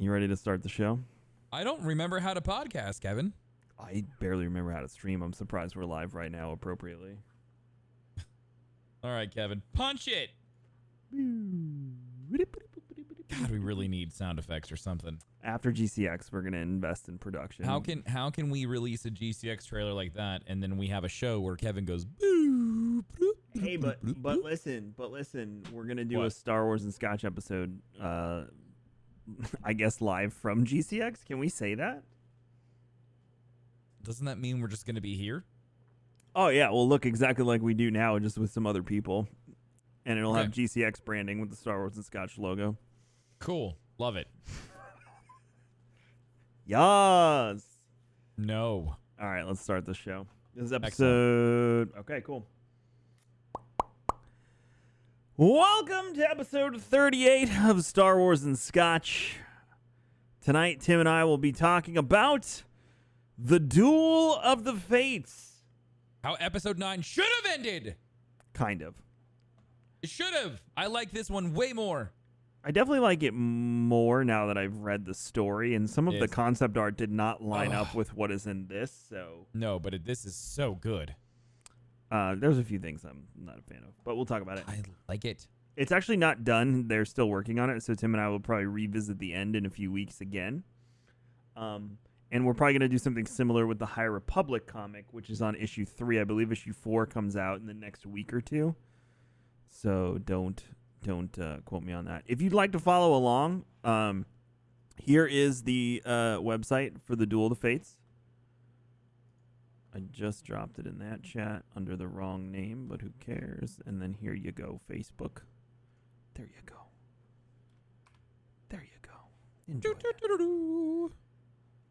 You ready to start the show? I don't remember how to podcast, Kevin. I barely remember how to stream. I'm surprised we're live right now appropriately. All right, Kevin. Punch it! God, we really need sound effects or something. After GCX, we're going to invest in production. How can we release a GCX trailer like that and then we have a show where Kevin goes boo? Hey, but listen, we're going to do a Star Wars and Scotch episode I guess live from GCX. Can we say that? Doesn't that mean we're just going to be here? Oh, yeah. We'll look exactly like we do now, just with some other people. And it'll have GCX branding with the Star Wars and Scotch logo. Cool. Love it. Yes. No. All right, let's start the show. This is episode... Excellent. Okay, cool. Welcome to episode 38 of Star Wars and Scotch. Tonight, Tim and I will be talking about the Duel of the Fates. How episode 9 should have ended. Kind of. It should have. I like this one way more. I definitely like it more now that I've read the story, and some of the concept art did not line up with what is in this. So no, but this is so good. There's a few things I'm not a fan of, but we'll talk about it. I like it. It's actually not done. They're still working on it, so Tim and I will probably revisit the end in a few weeks again. And we're probably going to do something similar with the High Republic comic, which is on issue 3. I believe issue 4 comes out in the next week or two. So don't quote me on that. If you'd like to follow along, here is the website for the Duel of the Fates. I just dropped it in that chat under the wrong name, but who cares? And then here you go, Facebook. There you go. There you go. Enjoy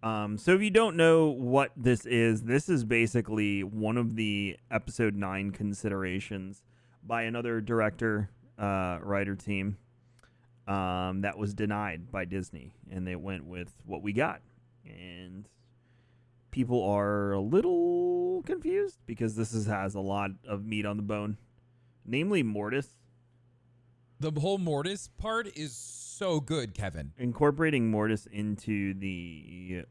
that. So if you don't know what this is basically one of the episode 9 considerations by another director, writer team that was denied by Disney, and they went with what we got. And people are a little confused because this has a lot of meat on the bone, namely Mortis. The whole Mortis part is so good, Kevin. Incorporating Mortis into the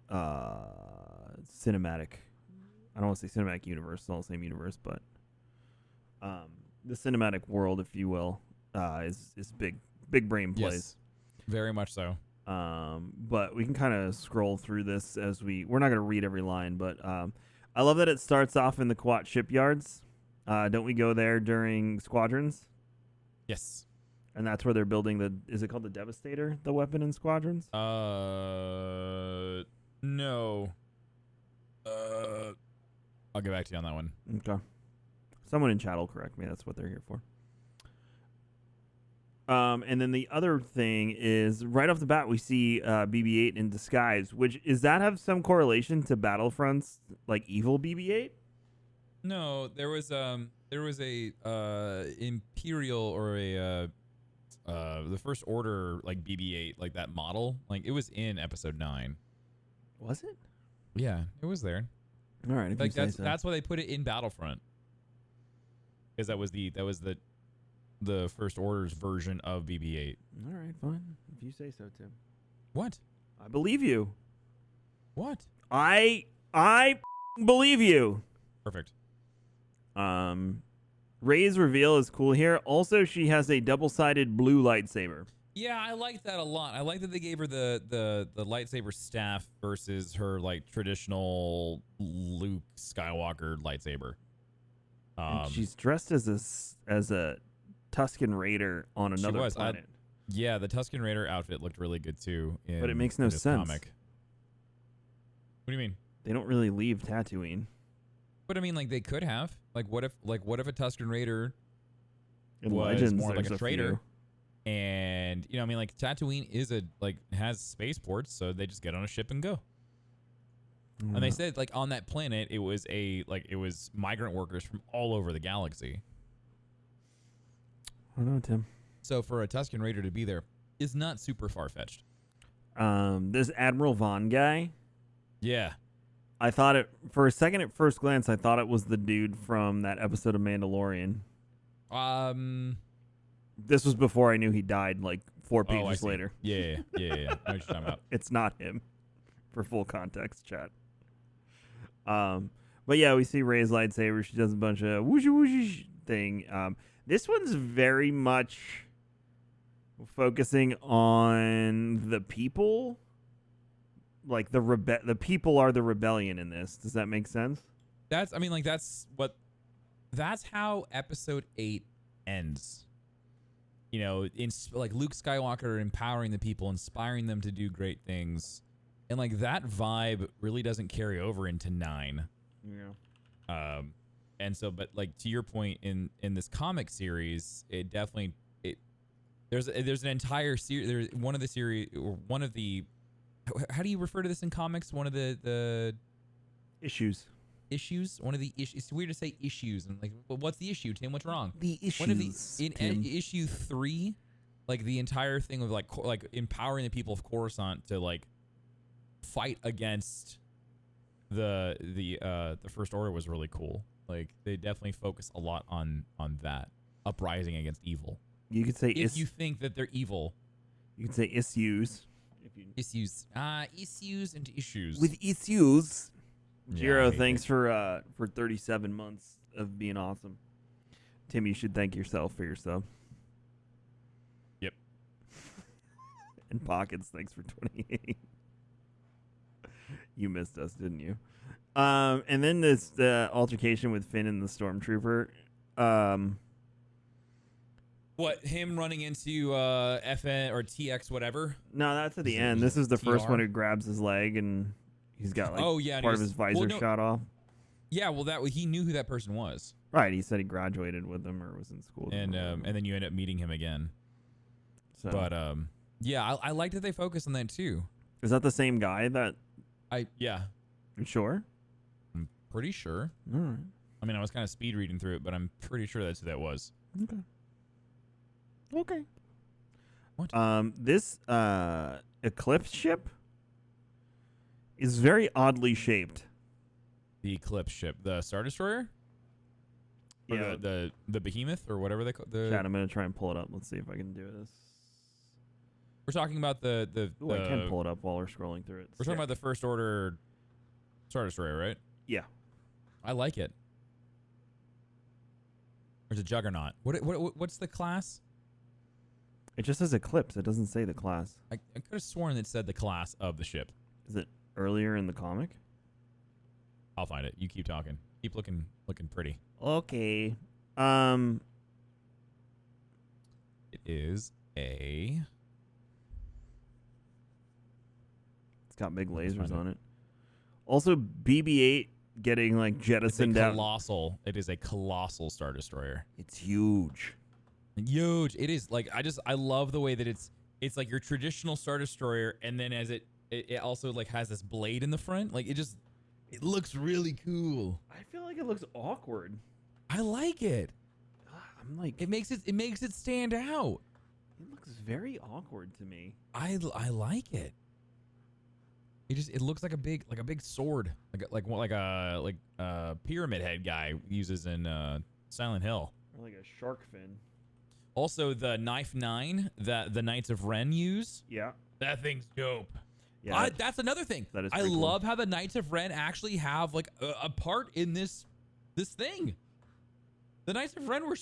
cinematic, I don't want to say cinematic universe, it's all the same universe, but the cinematic world, if you will, is big brain plays. Yes, very much so. But we can kind of scroll through this as we're not going to read every line, but I love that it starts off in the Quat shipyards. Don't we go there during Squadrons? Yes. And that's where they're building is it called the Devastator, the weapon in Squadrons? No. I'll get back to you on that one. Okay. Someone in chat will correct me. That's what they're here for. And then the other thing is right off the bat, we see BB-8 in disguise, which does that have some correlation to Battlefront's like evil BB-8? No, there was a Imperial or a the First Order like BB-8, like that model, like it was in episode 9. Was it? Yeah, it was there. All right, if like you say so. That's why they put it in Battlefront, because that was the First Order's version of BB-8. All right, fine. If you say so, Tim. What? I believe you. What? I believe you. Perfect. Rey's reveal is cool here. Also, she has a double-sided blue lightsaber. Yeah, I like that a lot. I like that they gave her the lightsaber staff versus her like traditional Luke Skywalker lightsaber. And she's dressed as a Tusken Raider on another planet. Yeah, the Tusken Raider outfit looked really good too. But it makes no sense. Comic. What do you mean? They don't really leave Tatooine. But I mean, like they could have. Like, what if a Tusken Raider in was Legends, more like a traitor? Few. And I mean, like Tatooine has spaceports, so they just get on a ship and go. And they said like on that planet, it was migrant workers from all over the galaxy. I don't know, Tim. So for a Tusken Raider to be there is not super far-fetched. This Admiral Vaughn guy. Yeah. I thought it, for a second at first glance, I thought it was the dude from that episode of Mandalorian. Um, This was before I knew he died, like 4 Oh, I pages see. later. Yeah. I know what you're talking about. It's not him, for full context, chat. But yeah, we see Rey's lightsaber. She does a bunch of whoosh whoosh thing. This one's very much focusing on the people. Like the people are the rebellion in this. Does that make sense? That's how episode 8 ends. You know, like Luke Skywalker empowering the people, inspiring them to do great things. And like that vibe really doesn't carry over into 9. Yeah. And so, but like to your point, in this comic series, it definitely there's an entire series. There's one of the series, or one of the, how do you refer to this in comics? One of the issues. One of the issues. It's weird to say issues. And like, well, what's the issue, Tim? What's wrong? The issues. One of in issue 3, like the entire thing of like empowering the people of Coruscant to like fight against the First Order was really cool. Like they definitely focus a lot on that uprising against evil. You could say if you think that they're evil. You could say issues. Issues and issues. With issues. Jiro, Yeah, thanks for 37 months of being awesome. Tim, you should thank yourself for your sub. Yep. And Pockets, thanks for 28. You missed us, didn't you? And then this altercation with Finn and the Stormtrooper. What, him running into FN or TX whatever? No, that's at the end. This is the first one who grabs his leg and he's got like part of his visor shot off. Yeah, well he knew who that person was. Right, he said he graduated with him or was in school. And then you end up meeting him again. So. But yeah, I like that they focus on that too. Is that the same guy that yeah. You sure? I'm pretty sure. All right. I mean, I was kind of speed reading through it, but I'm pretty sure that's who that was. Okay. What? This Eclipse ship is very oddly shaped. The Eclipse ship, the Star Destroyer? Or Yeah. the Behemoth or whatever they call the. Chat, I'm gonna try and pull it up. Let's see if I can do this. We're talking about the Ooh, I can pull it up while we're scrolling through it. We're talking about the First Order Star Destroyer, right? Yeah. I like it. There's a Juggernaut. What's the class? It just says Eclipse. It doesn't say the class. I could have sworn it said the class of the ship. Is it earlier in the comic? I'll find it. You keep talking. Keep looking pretty. Okay. It is a. It's got big lasers on it. Also, BB-8 getting like jettisoned out. Colossal. It is a colossal Star Destroyer. It's huge. Huge. It is like I love the way that it's like your traditional Star Destroyer, and then as it also like has this blade in the front. Like it looks really cool. I feel like it looks awkward. I like it. I'm like it makes it stand out. It looks very awkward to me. I like it. It looks like a big sword, like a pyramid head guy uses in Silent Hill. Or like a shark fin. Also, the Knife 9 that the Knights of Ren use. Yeah. That thing's dope. Yeah. That's another thing. That is I pretty cool. love how the Knights of Ren actually have like a part in this thing. The Knights of Ren were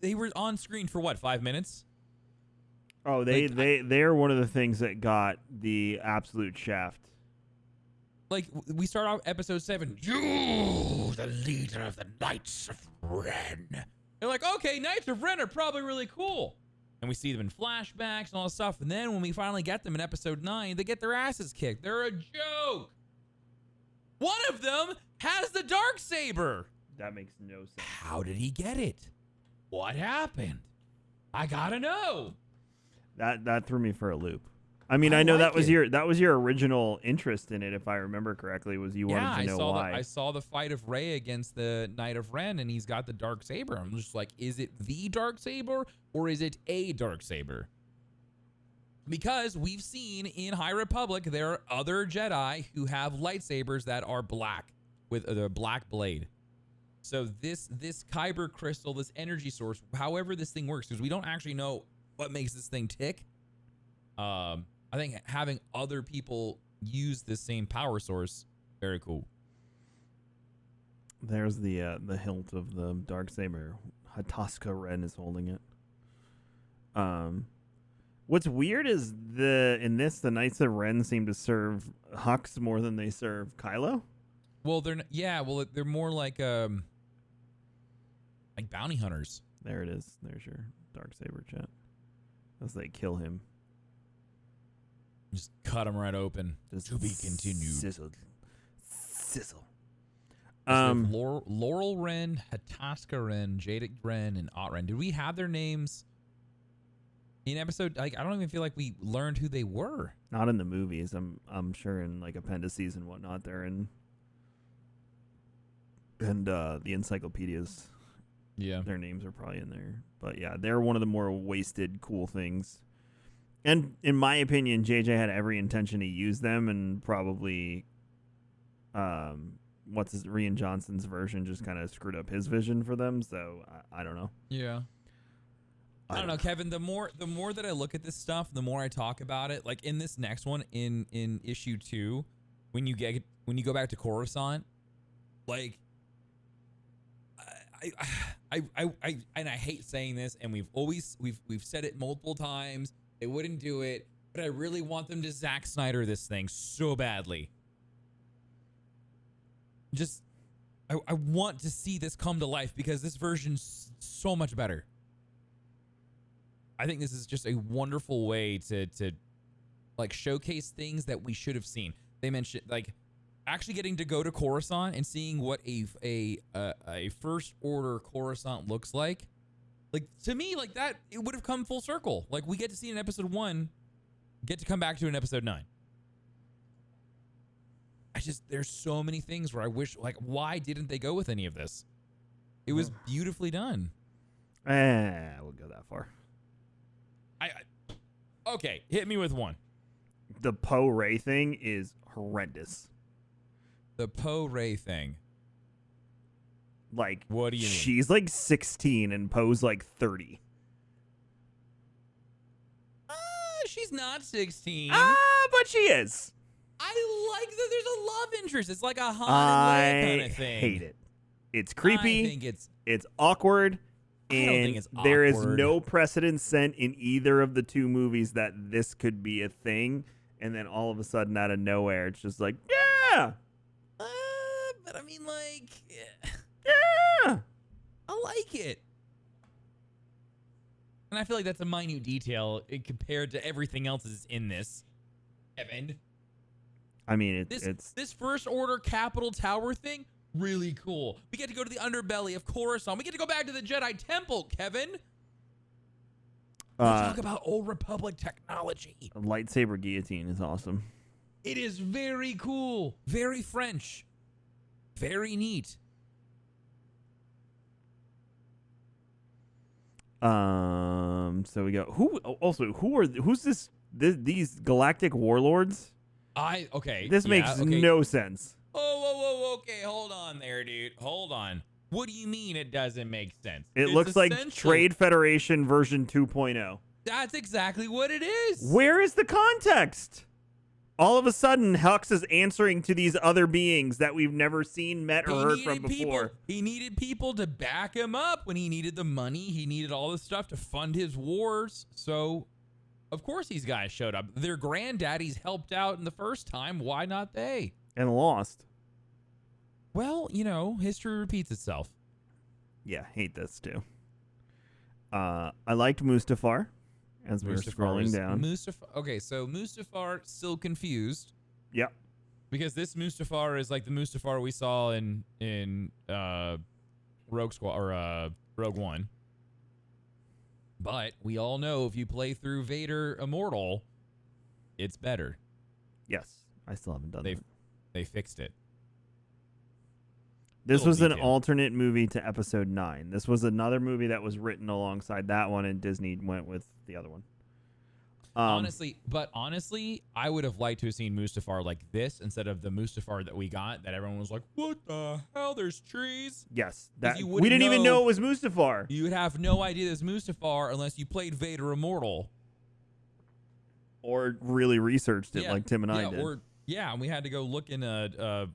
they were on screen for what, 5 minutes? Oh, they're one of the things that got the absolute shaft. Like we start off episode 7. You, the leader of the Knights of Ren. They're like, okay, Knights of Ren are probably really cool. And we see them in flashbacks and all this stuff. And then when we finally get them in episode 9, they get their asses kicked. They're a joke. One of them has the Darksaber. That makes no sense. How did he get it? What happened? I gotta know. That threw me for a loop. I mean, I know that was your original interest in it, if I remember correctly, was you wanted to know why. I saw the fight of Rey against the Knight of Ren, and he's got the Darksaber. I'm just like, is it the Darksaber or is it a Darksaber? Because we've seen in High Republic there are other Jedi who have lightsabers that are black with a black blade. So this Kyber crystal, this energy source, however this thing works, because we don't actually know what makes this thing tick. I think having other people use the same power source, very cool. There's the hilt of the Darksaber. Hataska Ren is holding it. What's weird is in the Knights of Ren seem to serve Hux more than they serve Kylo. Well, they're more like bounty hunters. There it is. There's your Darksaber chat. As they kill him. Just cut him right open. Just to be continued. Sizzle. Laurel Ren, Hataska Ren, Jadic Ren, and Ott Ren. Did we have their names in episode? Like, I don't even feel like we learned who they were. Not in the movies. I'm sure in like appendices and whatnot. They're in, and the encyclopedias. Yeah, their names are probably in there. But yeah, they're one of the more wasted cool things. And in my opinion, JJ had every intention to use them, and probably, Rian Johnson's version just kind of screwed up his vision for them. So I don't know. Yeah. I don't know, Kevin. The more that I look at this stuff, the more I talk about it. Like in this next one, in issue 2, when you go back to Coruscant, like I and I hate saying this, and we've said it multiple times. They wouldn't do it, but I really want them to Zack Snyder this thing so badly. Just I want to see this come to life because this version's so much better. I think this is just a wonderful way to like showcase things that we should have seen. They mentioned like actually getting to go to Coruscant and seeing what a First Order Coruscant looks like. Like to me, like that, it would have come full circle. Like we get to see in episode 1, get to come back to in episode 9. There's so many things where I wish, like, why didn't they go with any of this? It was beautifully done. I wouldn't go that far. Okay, hit me with one. The Poe Rey thing is horrendous. The Poe Rey thing. Like, what do you mean? She's like 16 and Poe's like 30. She's not 16. But she is. I like that there's a love interest. It's like a Han and Leia kind of thing. I hate it. It's creepy. I think it's awkward. I don't think it's awkward. There is no precedent set in either of the two movies that this could be a thing. And then all of a sudden, out of nowhere, it's just like, yeah. But I mean, like, yeah. I like it. And I feel like that's a minute detail compared to everything else that's in this. Evan. I mean, this First Order Capitol Tower thing, really cool. We get to go to the underbelly of Coruscant. We get to go back to the Jedi Temple, Kevin. Talk about Old Republic technology. A lightsaber guillotine is awesome. It is very cool. Very French. Very neat. So we go. Who's these galactic warlords? This makes no sense. Whoa. Okay, hold on there, dude. Hold on. What do you mean it doesn't make sense? It looks like Trade Federation version 2.0. That's exactly what it is. Where is the context? All of a sudden, Hux is answering to these other beings that we've never seen, met, or heard from before. He needed people to back him up when he needed the money. He needed all this stuff to fund his wars. So, of course, these guys showed up. Their granddaddies helped out in the first time. Why not they? And lost. Well, history repeats itself. Yeah, hate this too. I liked Mustafar as we were scrolling down. Okay, so Mustafar still confused. Yep. Because this Mustafar is like the Mustafar we saw in Rogue Squad or Rogue One. But we all know if you play through Vader Immortal, it's better. Yes, I still haven't done that. They fixed it. This was an alternate movie to Episode 9. This was another movie that was written alongside that one, and Disney went with the other one. Honestly, I would have liked to have seen Mustafar like this instead of the Mustafar that we got. That everyone was like, "What the hell? There's trees." Yes, 'Cause that you we wouldn't didn't even know- know it was Mustafar. You would have no idea there's Mustafar unless you played Vader Immortal. Or really researched it like Tim and I did. And we had to go look in the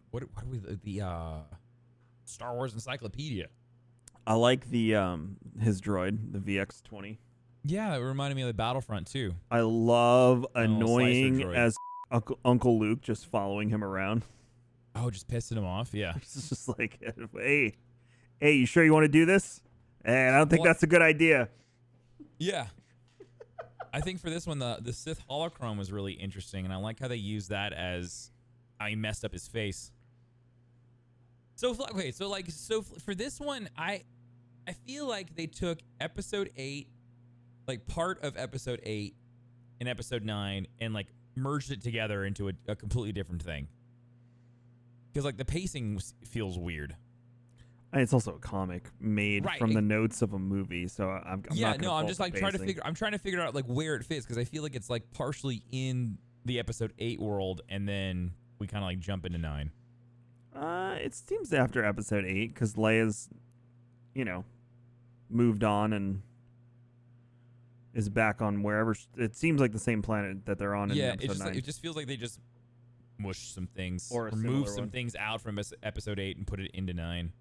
Star Wars Encyclopedia. I like the his droid, the VX-20. Yeah, that reminded me of the Battlefront too. I love little annoying slicer droid. as Uncle Luke just following him around. Oh, just pissing him off. Yeah. It's just like, hey, you sure you want to do this? And I don't think that's a good idea. Yeah. I think for this one, the Sith holocron was really interesting, and I like how they used that as how he messed up his face. So for this one, I feel like they took Episode 8, like part of Episode 8 and Episode 9, and like merged it together into a completely different thing. Because like the pacing feels weird. And it's also a comic made from the notes of a movie, so I'm I'm just like trying to figure out like where it fits, because I feel like it's like partially in the Episode 8 world, and then we kind of like jump into 9. It seems after Episode 8, because Leia's, moved on and is back on wherever. It seems like the same planet that they're on in Episode 9. It just feels like they just mushed some things, or moved some things out from Episode 8 and put it into 9.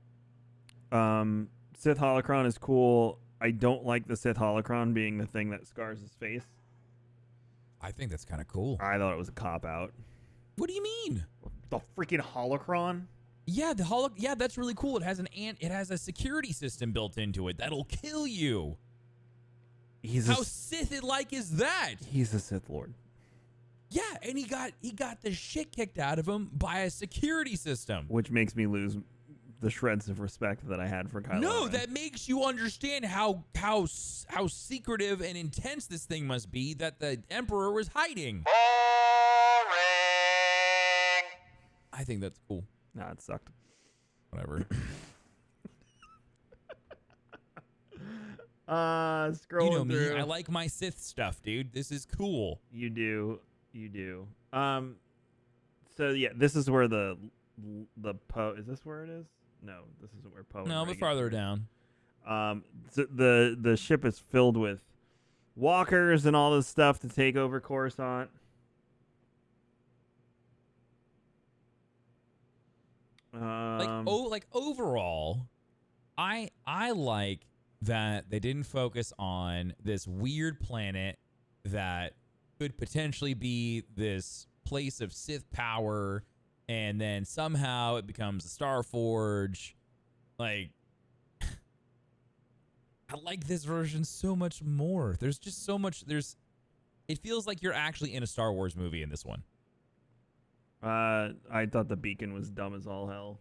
Sith holocron is cool. I don't like the Sith holocron being the thing that scars his face. I think that's kind of cool. I thought it was a cop-out. What do you mean? The freaking holocron? Yeah, that's really cool. It has a security system built into it that'll kill you. How Sith-like is that? He's a Sith Lord. Yeah, and he got the shit kicked out of him by a security system, which makes me lose the shreds of respect that I had for Kylo Ren. No, that makes you understand how secretive and intense this thing must be that the Emperor was hiding. Boring. I think that's cool. Nah, it sucked. Whatever. Scrolling you know me. through. I like my Sith stuff, dude. This is cool. You do. So yeah, this is where the Poe. Is this where it is? No, this isn't where Poe. No, but farther down. So the ship is filled with walkers and all this stuff to take over Coruscant. Like overall, I like that they didn't focus on this weird planet that could potentially be this place of Sith power, and then somehow it becomes a Star Forge. Like, I like this version so much more. There's just so much. It feels like you're actually in a Star Wars movie in this one. I thought the beacon was dumb as all hell.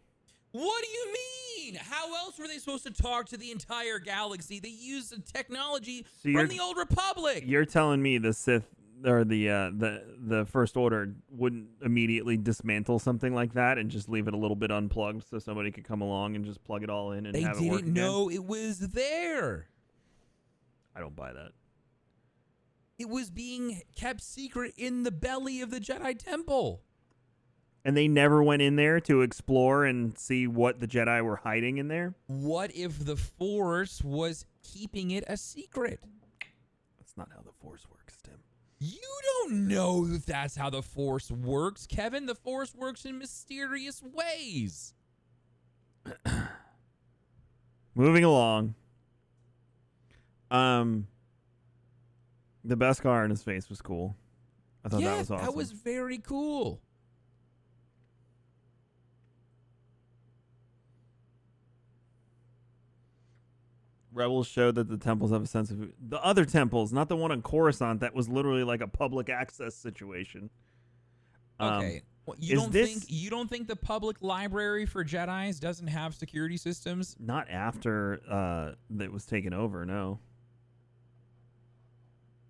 What do you mean? How else were they supposed to talk to the entire galaxy? They used the technology from the Old Republic. You're telling me the Sith or the First Order wouldn't immediately dismantle something like that and just leave it a little bit unplugged so somebody could come along and just plug it all in and have it work again? They didn't know it was there. I don't buy that. It was being kept secret in the belly of the Jedi Temple. And they never went in there to explore and see what the Jedi were hiding in there? What if the Force was keeping it a secret? That's not how the Force works, Tim. You don't know if that's how the Force works, Kevin. The Force works in mysterious ways. Moving along. The Beskar in his face was cool. I thought that was awesome. That was very cool. Rebels showed that the temples have a sense of the other temples, not the one on Coruscant that was literally like a public access situation. Okay, you don't think the public library for Jedis doesn't have security systems? Not after that was taken over. No.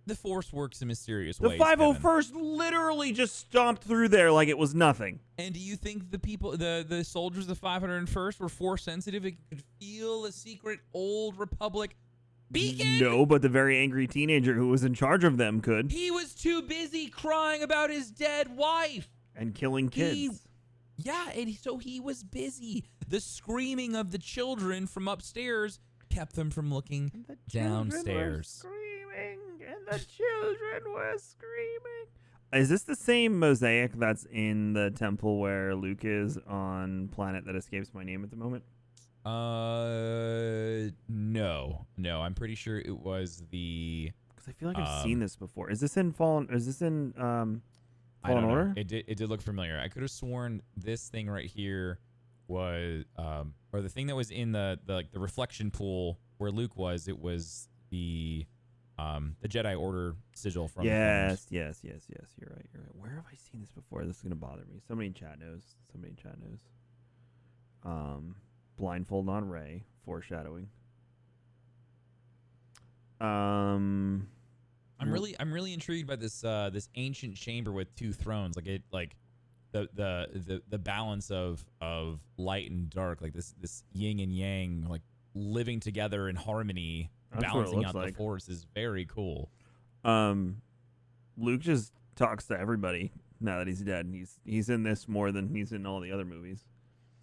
The Force works in mysterious ways. The 501st literally just stomped through there like it was nothing. And do you think the people, the soldiers of the 501st were Force sensitive? It could feel a secret old Republic Beacon? No, but the very angry teenager who was in charge of them could. He was too busy crying about his dead wife. And killing kids. Yeah, and so he was busy. The screaming of the children from upstairs kept them from looking downstairs. Screaming, and the children were screaming. Is this the same mosaic that's in the temple where Luke is on planet that escapes my name at the moment? No. I'm pretty sure it was the. Because I feel like I've seen this before. Is this in Fallen? Is this in Fallen Order? It did look familiar. I could have sworn this thing right here was, or the thing that was in the reflection pool where Luke was. It was the Jedi Order sigil from. Yes. You're right. Where have I seen this before? This is gonna bother me. Somebody in chat knows. Blindfold on Rey, foreshadowing. I'm really intrigued by this ancient chamber with two thrones. The balance of light and dark, like this yin and yang, like living together in harmony, balancing out the force is very cool. Luke just talks to everybody now that he's dead. He's in this more than he's in all the other movies.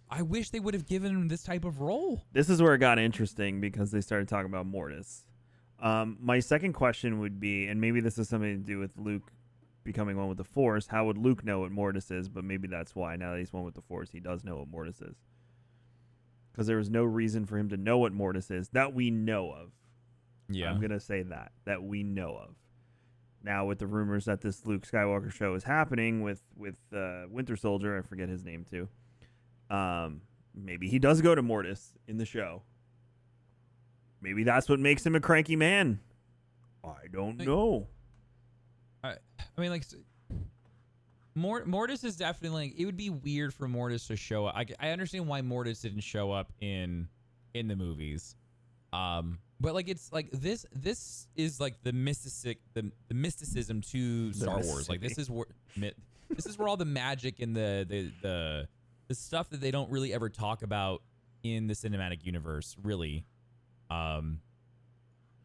I wish they would have given him this type of role. This is where it got interesting because they started talking about Mortis. My second question would be, and maybe this has something to do with Luke becoming one with the Force, how would Luke know what Mortis is? But maybe that's why, now that he's one with the Force, he does know what Mortis is. Because there was no reason for him to know what Mortis is that we know of. Yeah. I'm going to say that we know of. Now, with the rumors that this Luke Skywalker show is happening with Winter Soldier, I forget his name too. Maybe he does go to Mortis in the show. Maybe that's what makes him a cranky man. I don't know. I mean, like, Mortis is definitely, like, it would be weird for Mortis to show up. I understand why Mortis didn't show up in the movies. But like, it's like this is like the mysticism to Star Wars. Like, this is where all the magic and the stuff that they don't really ever talk about in the cinematic universe, really.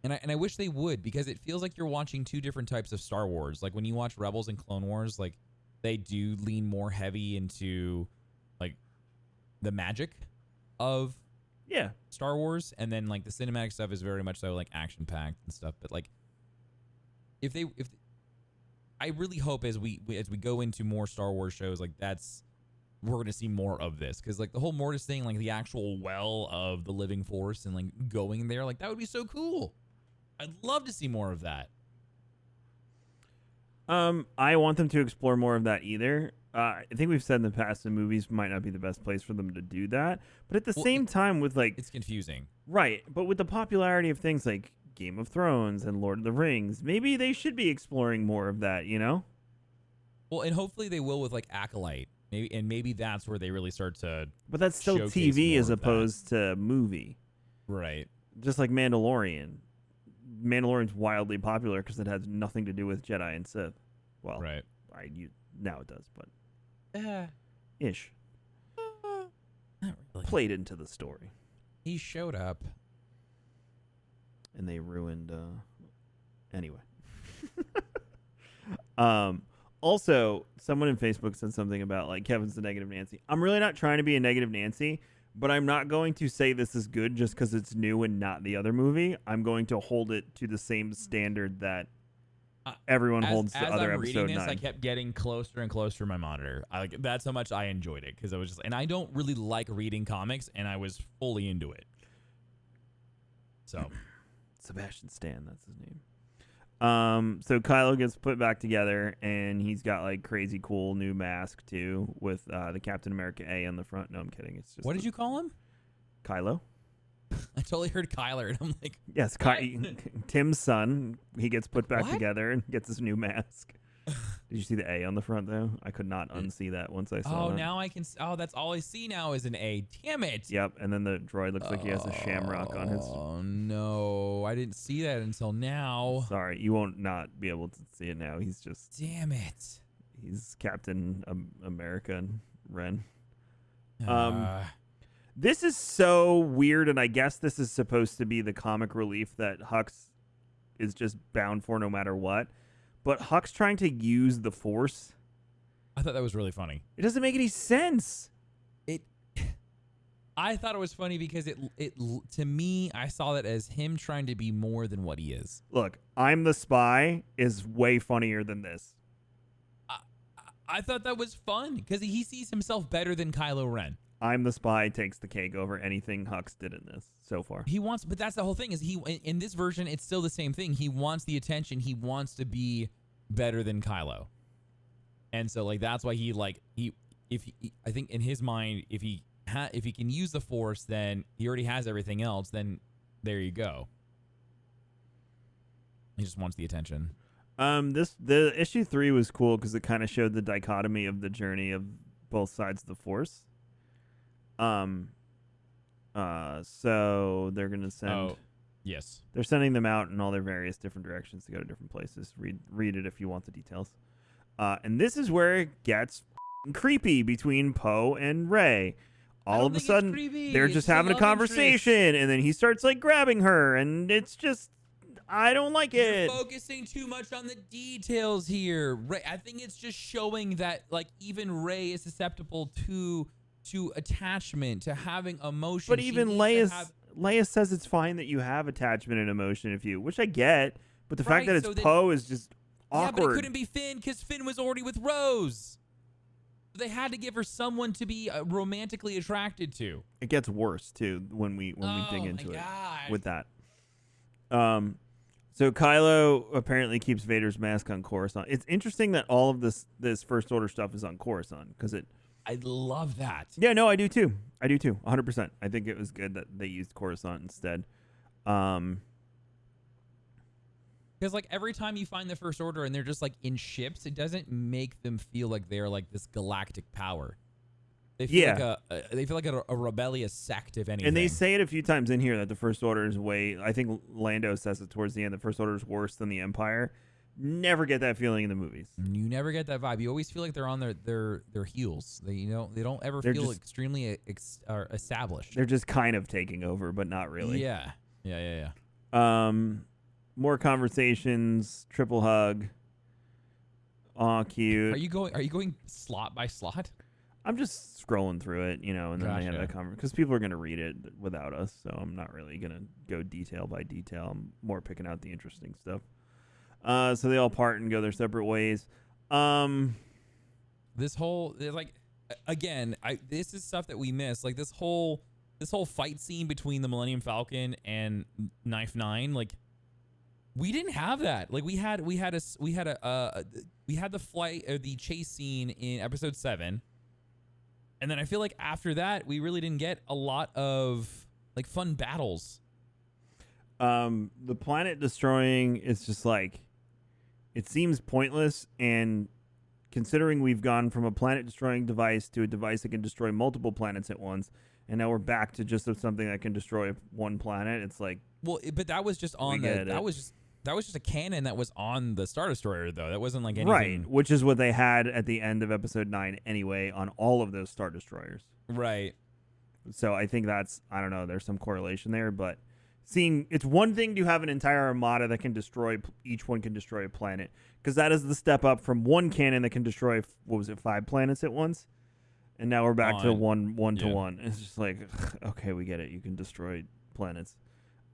And I wish they would, because it feels like you're watching two different types of Star Wars. Like, when you watch Rebels and Clone Wars, like, they do lean more heavy into like the magic of Star Wars, and then like the cinematic stuff is very much so like action packed and stuff. But like, if I really hope as we go into more Star Wars shows, like, we're going to see more of this, because like the whole Mortis thing, like the actual well of the living force and like going there, like, that would be so cool. I'd love to see more of that. I want them to explore more of that either. I think we've said in the past the movies might not be the best place for them to do that, but at the same time, with like, it's confusing, right? But with the popularity of things like Game of Thrones and Lord of the Rings, maybe they should be exploring more of that, you know? Well, and hopefully they will with like Acolyte. Maybe that's where they really start to. But that's still TV as opposed to movie, right? Just like Mandalorian. Mandalorian's wildly popular because it has nothing to do with Jedi and Sith. Well, right. Now it does, but ish. Not really. Played into the story. He showed up, and they ruined. Anyway. Also, someone in Facebook said something about like Kevin's the negative Nancy. I'm really not trying to be a negative Nancy, but I'm not going to say this is good just because it's new and not the other movie. I'm going to hold it to the same standard that everyone holds the other I'm episode reading this, 9. I kept getting closer and closer to my monitor. That's how much I enjoyed it, because I was just, and I don't really like reading comics, and I was fully into it. So, Sebastian Stan, that's his name. So Kylo gets put back together, and he's got like crazy cool new mask too, with the Captain America A on the front. No, I'm kidding. It's just what did you call him? Kylo. I totally heard Kyler, and I'm like, yes, Tim's son. He gets put back together and gets his new mask. Did you see the A on the front though? I could not unsee that once I saw that. Oh, now I can. Oh, that's all I see now is an A. Damn it. Yep, and then the droid looks like he has a shamrock on his. Oh no, I didn't see that until now. Sorry, you won't not be able to see it now. He's just. Damn it. He's Captain America and Ren. This is so weird, and I guess this is supposed to be the comic relief that Hux is just bound for no matter what. But Hux trying to use the Force, I thought that was really funny. it doesn't make any sense. I thought it was funny because it to me, I saw that as him trying to be more than what he is. Look, I'm the spy is way funnier than this. I thought that was fun because he sees himself better than Kylo Ren. I'm the spy takes the cake over anything Hux did in this so far. He wants, but that's the whole thing. Is he in this version? It's still the same thing. He wants the attention. He wants to be better than Kylo, and so like that's why I think in his mind, if he can use the Force, then he already has everything else. Then there you go. He just wants the attention. The issue 3 was cool because it kind of showed the dichotomy of the journey of both sides of the Force. So they're gonna send. Oh, yes. They're sending them out in all their various different directions to go to different places. Read it if you want the details. And this is where it gets creepy between Poe and Rey. All of a sudden, they're just having a conversation, and then he starts like grabbing her, and it's just. I don't like it. You're focusing too much on the details here. Rey, I think it's just showing that like even Rey is susceptible to attachment, to having emotion. But even Leia says it's fine that you have attachment and emotion if you, which I get. But the fact that it's Poe is just awkward. Yeah, but it couldn't be Finn because Finn was already with Rose. They had to give her someone to be romantically attracted to. It gets worse too when we dig into it with that. So Kylo apparently keeps Vader's mask on Coruscant. It's interesting that all of this First Order stuff is on Coruscant because I love that. Yeah, no, I do too. 100%. I think it was good that they used Coruscant instead. Because like every time you find the First Order and they're just like in ships, it doesn't make them feel like they're like this galactic power. They feel like a rebellious sect, if anything. And they say it a few times in here that the First Order is I think Lando says it towards the end. The First Order is worse than the Empire. Never get that feeling in the movies. You never get that vibe. You always feel like they're on their heels. They don't ever feel extremely established. They're just kind of taking over, but not really. Yeah. More conversations. Triple hug. Aw, cute. Are you going slot by slot? I'm just scrolling through it, and then they had that conversation because people are going to read it without us, so I'm not really going to go detail by detail. I'm more picking out the interesting stuff. So they all part and go their separate ways. This whole this is stuff that we miss. Like this whole fight scene between the Millennium Falcon and Knife 9, like we didn't have that. Like we had the flight or the chase scene in episode 7. And then I feel like after that, we really didn't get a lot of like fun battles. The planet destroying is just like, it seems pointless. And considering we've gone from a planet destroying device to a device that can destroy multiple planets at once, and now we're back to just something that can destroy one planet, it's like, well, but that was just on that was just a cannon that was on the Star Destroyer, though. That wasn't like anything. Right, which is what they had at the end of Episode 9 anyway on all of those Star Destroyers. Right. So I think that's, I don't know, there's some correlation there, but it's one thing to have an entire armada that can destroy, each one can destroy a planet, because that is the step up from one cannon that can destroy, 5 planets at once? And now we're back to one to one. It's just like, okay, we get it. You can destroy planets.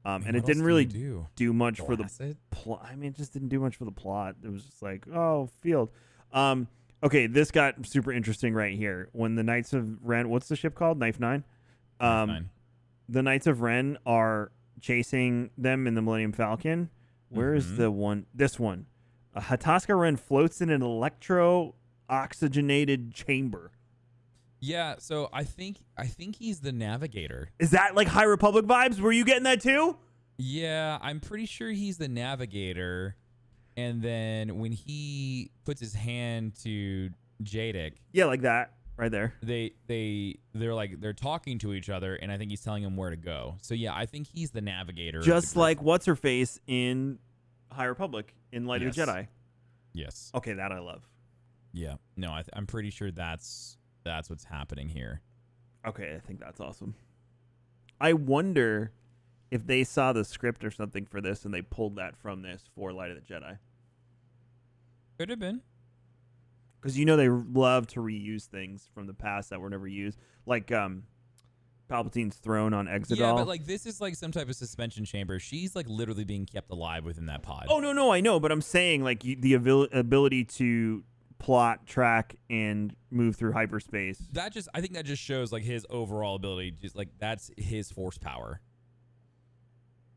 And it didn't really do much for the plot. I mean, it just didn't do much for the plot. It was just like, oh, field. Okay, this got super interesting right here. When the Knights of Ren, what's the ship called? Knife 9? Knife 9. The Knights of Ren are chasing them in the Millennium Falcon. Where is the one? This one. Hataska Ren floats in an electro-oxygenated chamber. Yeah, so I think he's the navigator. Is that like High Republic vibes? Were you getting that too? Yeah, I'm pretty sure he's the navigator. And then when he puts his hand to Jadic, yeah, like that right there. They're talking to each other, and I think he's telling him where to go. So yeah, I think he's the navigator. Just like what's her face in High Republic in Light of the Jedi. Yes. Okay, that I love. Yeah. No, I'm pretty sure that's what's happening here. Okay, I think that's awesome. I wonder if they saw the script or something for this and they pulled that from this for Light of the Jedi. Could have been. Because they love to reuse things from the past that were never used. Like Palpatine's throne on Exegol. Yeah, but like this is like some type of suspension chamber. She's like literally being kept alive within that pod. Oh, no, I know. But I'm saying like the ability to plot, track, and move through hyperspace. I think that just shows like his overall ability. Just like that's his force power.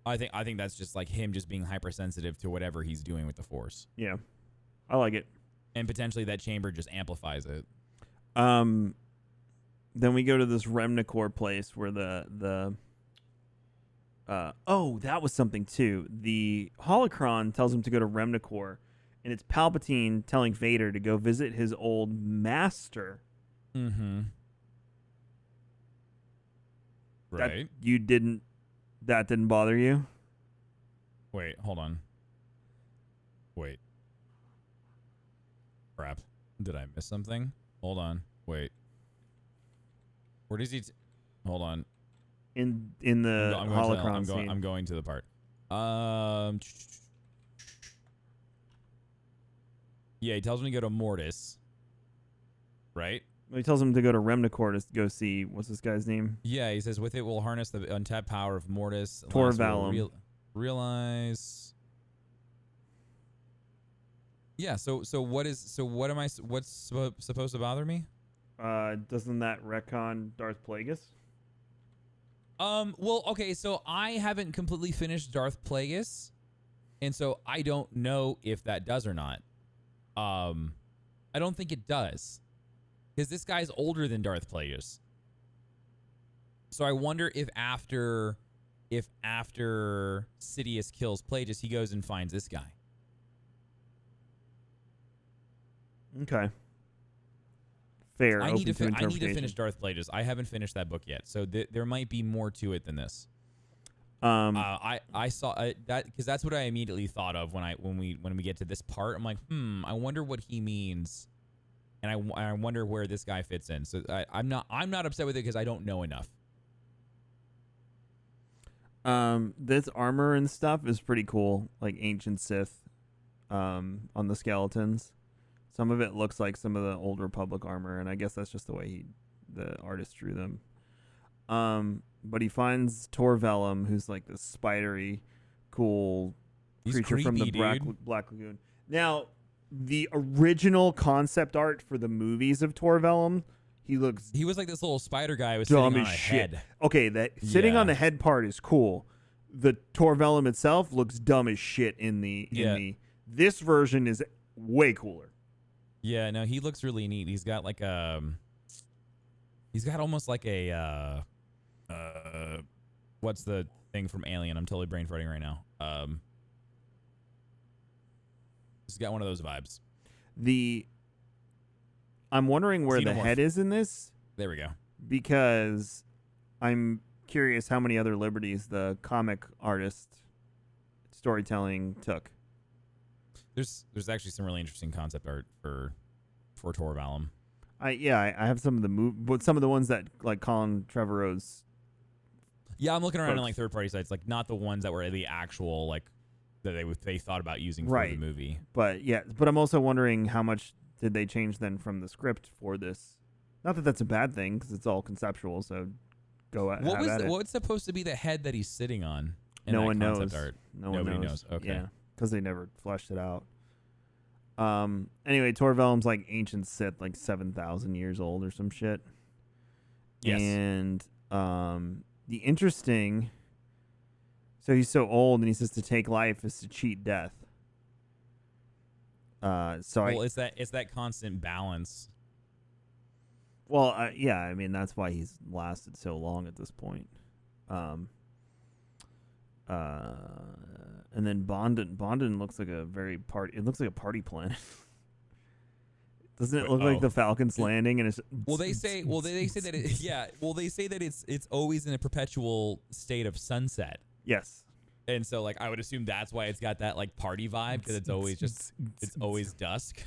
I think that's just like him just being hypersensitive to whatever he's doing with the force. Yeah. I like it. And potentially that chamber just amplifies it. Then we go to this Remnicor place where that was something too. The holocron tells him to go to Remnicor, and it's Palpatine telling Vader to go visit his old master. Mm-hmm. Right. That didn't bother you? Wait, hold on. Wait. Crap. Did I miss something? Hold on. Wait. Where does he... Hold on. In the holocron scene. I'm going to the part. Yeah, he tells him to go to Mortis. Right? He tells him to go to Remnicor to go see... What's this guy's name? Yeah, he says, with it, we'll harness the untapped power of Mortis. Tor Valum. Realize... Yeah, what's supposed to bother me? Doesn't that retcon Darth Plagueis? Well, okay, so I haven't completely finished Darth Plagueis, and so I don't know if that does or not. I don't think it does, because this guy's older than Darth Plagueis. So I wonder if after Sidious kills Plagueis, he goes and finds this guy. Okay. Fair. I need to finish Darth Plagueis. I haven't finished that book yet, so there might be more to it than this. I saw that because that's what I immediately thought of when we get to this part. I'm like, I wonder what he means, and I wonder where this guy fits in. So I'm not upset with it because I don't know enough. This armor and stuff is pretty cool, like ancient Sith, on the skeletons. Some of it looks like some of the old Republic armor, and I guess that's just the way the artist drew them. But he finds Tor Valum, who's like this spidery, cool creature from the Black Lagoon. Now, the original concept art for the movies of Tor Valum, he was like this little spider guy with sitting on a head. Okay, that sitting on the head part is cool. The Tor Valum itself looks dumb as shit in the this version is way cooler. Yeah, no, he looks really neat. He's got like he's got almost like a what's the thing from Alien? I'm totally brain farting right now. He's got one of those vibes. I'm wondering where the head is in this. There we go. Because I'm curious how many other liberties the comic artist storytelling took. There's actually some really interesting concept art for Tor Valum. I have some of but some of the ones that like Colin Trevorrow's. Yeah, I'm looking around on like third party sites, like not the ones that were the actual like that they thought about using for the movie. But I'm also wondering how much did they change then from the script for this? Not that that's a bad thing because it's all conceptual. So go at it. What's supposed to be the head that he's sitting on? No one knows. Nobody knows. Okay. Yeah, because they never fleshed it out. Anyway, Tor Valum's like ancient Sith, like 7,000 years old or some shit. Yes. And the interesting. So he's so old, and he says to take life is to cheat death. It's that constant balance. Well, yeah, I mean that's why he's lasted so long at this point. And then Bondin looks like it looks like a party planet. Doesn't it look like the Falcon's landing? And they say that it's always in a perpetual state of sunset. Yes. And so like I would assume that's why it's got that like party vibe, because it's always dusk.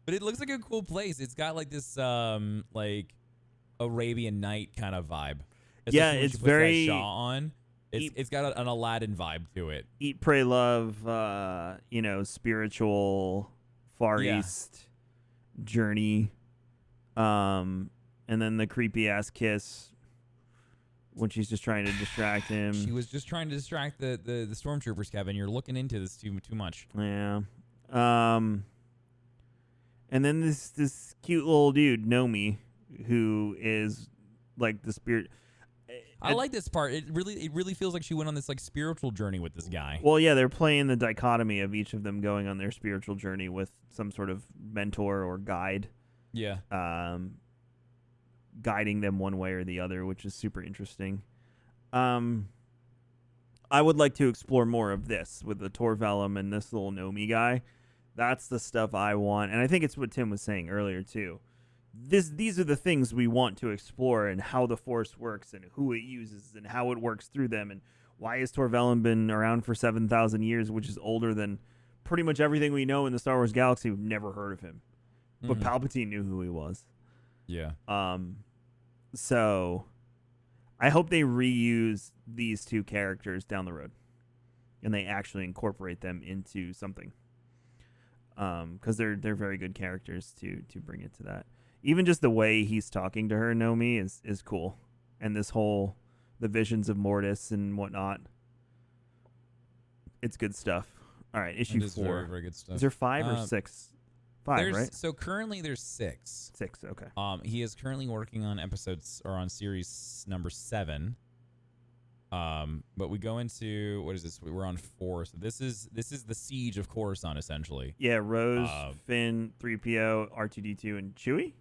But it looks like a cool place. It's got like this like Arabian Night kind of vibe. Yeah, Especially when it's she puts very that Shaw on. It's got an Aladdin vibe to it. Eat, Pray, Love, spiritual Far Yeah. East journey. And then the creepy ass kiss when she's just trying to distract him. She was just trying to distract the stormtroopers, Kevin. You're looking into this too much. Yeah. And then this cute little dude, Nomi, who is like the spirit. I like this part. It really feels like she went on this like spiritual journey with this guy. Well, yeah, they're playing the dichotomy of each of them going on their spiritual journey with some sort of mentor or guide. Yeah. Guiding them one way or the other, which is super interesting. I would like to explore more of this with the Torvellum and this little Nomi guy. That's the stuff I want, and I think it's what Tim was saying earlier too. These are the things we want to explore, and how the Force works, and who it uses, and how it works through them, and why has Torvellum been around for 7,000 years, which is older than pretty much everything we know in the Star Wars galaxy. We've never heard of him, but Palpatine knew who he was. Yeah. So I hope they reuse these two characters down the road, and they actually incorporate them into something. Because they're very good characters to bring it to that. Even just the way he's talking to her, Nomi, is cool, and this whole the visions of Mortis and whatnot. It's good stuff. All right, issue 4. Very, very good stuff. Is there 5 or 6? 5, right? So currently there's 6. 6. Okay. He is currently working on episodes or on series number 7. But we go into what is this? We're on 4. So this is the siege of Coruscant essentially. Yeah, Rose, Finn, 3PO, R2D2, and Chewie.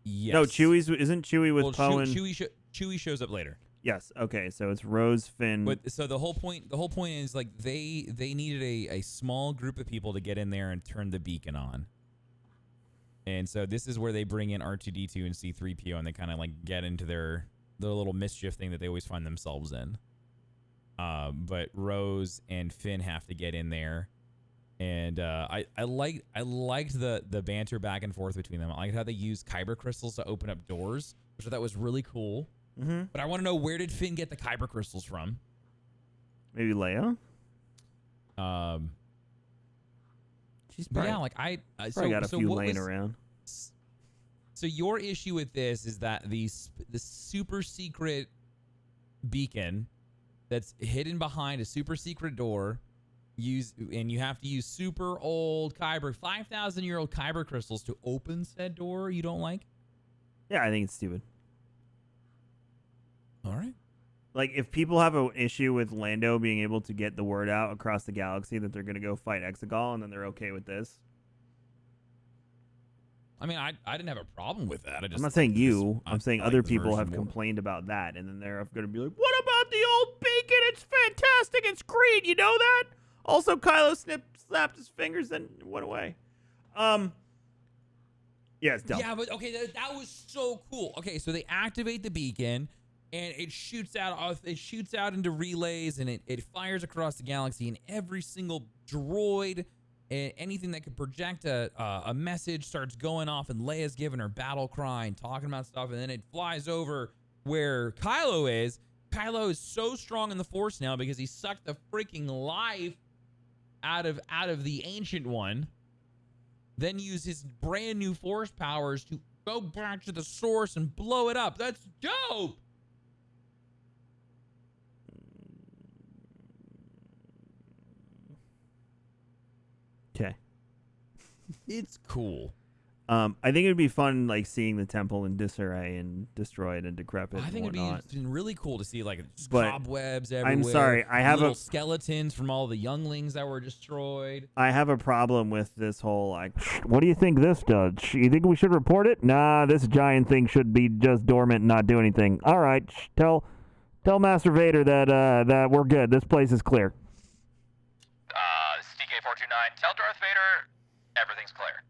Yes. No, isn't Chewie with Poe and Chewie shows up later. Yes. Okay. So it's Rose, Finn. But so the whole point is like they needed a small group of people to get in there and turn the beacon on. And so this is where they bring in R2D2 and C3PO, and they kind of like get into their little mischief thing that they always find themselves in. But Rose and Finn have to get in there. And I liked the banter back and forth between them. I liked how they used kyber crystals to open up doors, which I thought was really cool. Mm-hmm. But I want to know, where did Finn get the kyber crystals from? Maybe Leia. She's probably, yeah, like probably got a few laying around. So your issue with this is that the super secret beacon that's hidden behind a super secret door. And you have to use super old kyber, 5,000-year-old kyber crystals to open said door. You don't like? Yeah, I think it's stupid. All right. Like, if people have an issue with Lando being able to get the word out across the galaxy that they're going to go fight Exegol, and then they're okay with this. I mean, I didn't have a problem with that. I'm not saying you. I'm saying other people have complained about that, and then they're going to be like, what about the old beacon? It's fantastic. It's green. You know that? Also, Kylo slapped his fingers and went away. Yeah, it's dumb. Yeah, but okay, that was so cool. Okay, so they activate the beacon, and it shoots out. It shoots out into relays, and it fires across the galaxy. And every single droid and anything that could project a message starts going off. And Leia's giving her battle cry and talking about stuff. And then it flies over where Kylo is. Kylo is so strong in the Force now because he sucked the freaking life out of the Ancient One, then use his brand new Force powers to go back to the source and blow it up. That's dope. Okay. It's cool. I think it would be fun, like, seeing the temple in disarray and destroyed and decrepit. I think it'd be really cool to see, like, but cobwebs everywhere. I'm sorry, I have little skeletons from all the younglings that were destroyed. I have a problem with this whole, like, what do you think this does? You think we should report it? Nah, this giant thing should be just dormant and not do anything. All right, tell Master Vader that we're good. This place is clear. This is DK429. Tell Darth Vader everything's clear.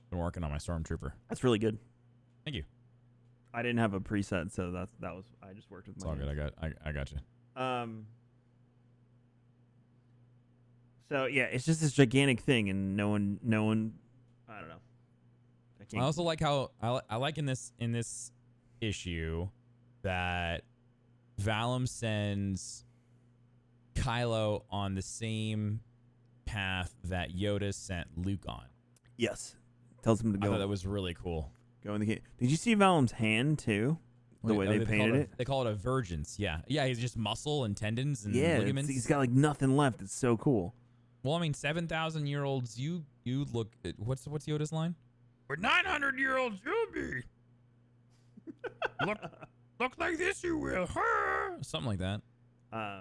Been working on my Stormtrooper. That's really good. Thank you. I didn't have a preset, so that was I just worked with It's my all hands. good. I got you. So yeah, it's just this gigantic thing, and no one, I don't know. I also like how I like in this issue that Valum sends Kylo on the same path that Yoda sent Luke on. Yes, tells him to I go. thought that was really cool. Go in the cave. Did you see Valum's hand too? The way they painted it. They call it a vergence. Yeah, he's just muscle and tendons and Yeah, ligaments. he's got like nothing left. It's so cool. Well, I mean, 7,000-year-olds. You look at what's Yoda's line? We're 900-year-olds. You'll be look like this. You will. Something like that.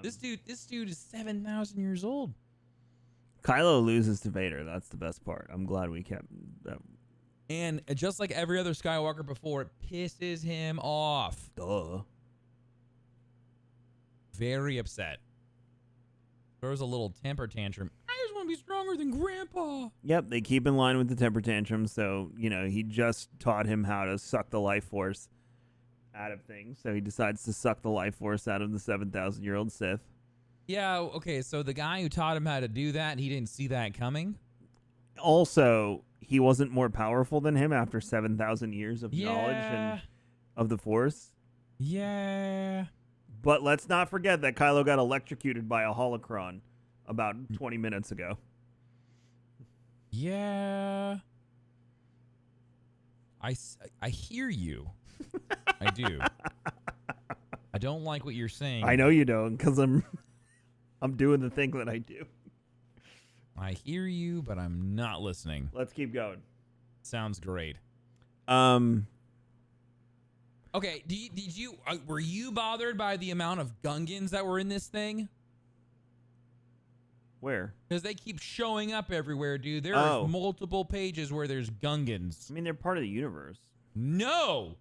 This dude is 7,000 years old. Kylo loses to Vader. That's the best part. I'm glad we kept that. And just like every other Skywalker before, it pisses him off. Duh. Very upset. Throws a little temper tantrum. I just want to be stronger than Grandpa. Yep, they keep in line with the temper tantrum. So, he just taught him how to suck the life force out of things. So he decides to suck the life force out of the 7,000-year-old Sith. Yeah, okay, so the guy who taught him how to do that, he didn't see that coming? Also, he wasn't more powerful than him after 7,000 years of knowledge and of the Force. Yeah. But let's not forget that Kylo got electrocuted by a holocron about 20 minutes ago. Yeah. I hear you. I do. I don't like what you're saying. I know you don't, because I'm doing the thing that I do. I hear you, but I'm not listening. Let's keep going. Sounds great. Okay, did you were you bothered by the amount of Gungans that were in this thing? Where? Because they keep showing up everywhere, dude. There are multiple pages where there's Gungans. I mean, they're part of the universe. No.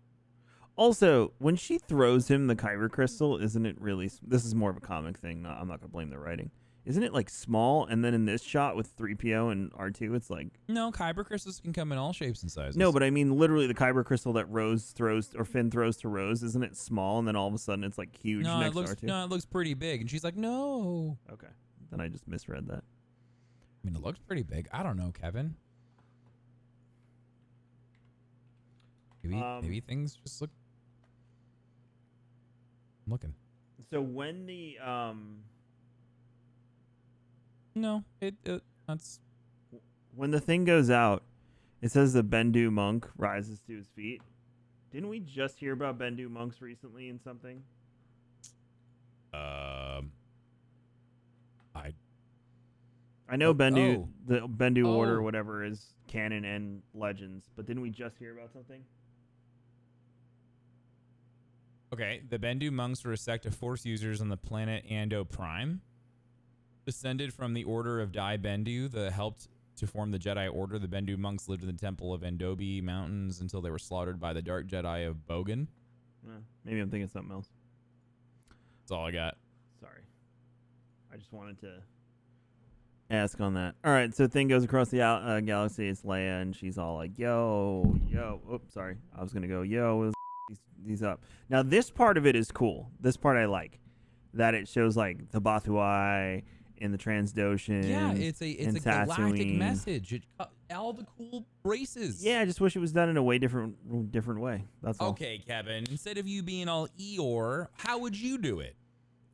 Also, when she throws him the Kyber crystal, isn't it really... This is more of a comic thing. No, I'm not going to blame the writing. Isn't it, like, small? And then in this shot with 3PO and R2, it's like... No, Kyber crystals can come in all shapes and sizes. No, but I mean literally the Kyber crystal that Rose throws, or Finn throws to Rose, isn't it small? And then all of a sudden it's, like, huge next to R2? No, it looks pretty big. And she's like, no. Okay. Then I just misread that. I mean, it looks pretty big. I don't know, Kevin. Maybe things just look... I'm looking. So when the... No, that's... When the thing goes out, it says the Bendu monk rises to his feet. Didn't we just hear about Bendu monks recently in something? I know Bendu, the Bendu Order or whatever is canon and legends, but didn't we just hear about something? Okay, the Bendu monks were a sect of Force users on the planet Ando Prime. Descended from the Order of Dai Bendu that helped to form the Jedi Order. The Bendu monks lived in the Temple of Endobi Mountains until they were slaughtered by the Dark Jedi of Bogan. Maybe I'm thinking something else. That's all I got. Sorry. I just wanted to ask on that. All right, so thing goes across the galaxy. It's Leia, and she's all like, yo. Oops, sorry. I was going to go, yo, these up. Now, this part of it is cool. This part I like. That it shows, like, the Bathuai and the Transdotion. Yeah, it's a galactic message. All the cool races. Yeah, I just wish it was done in a way different way. That's all. Okay, Kevin. Instead of you being all Eeyore, how would you do it?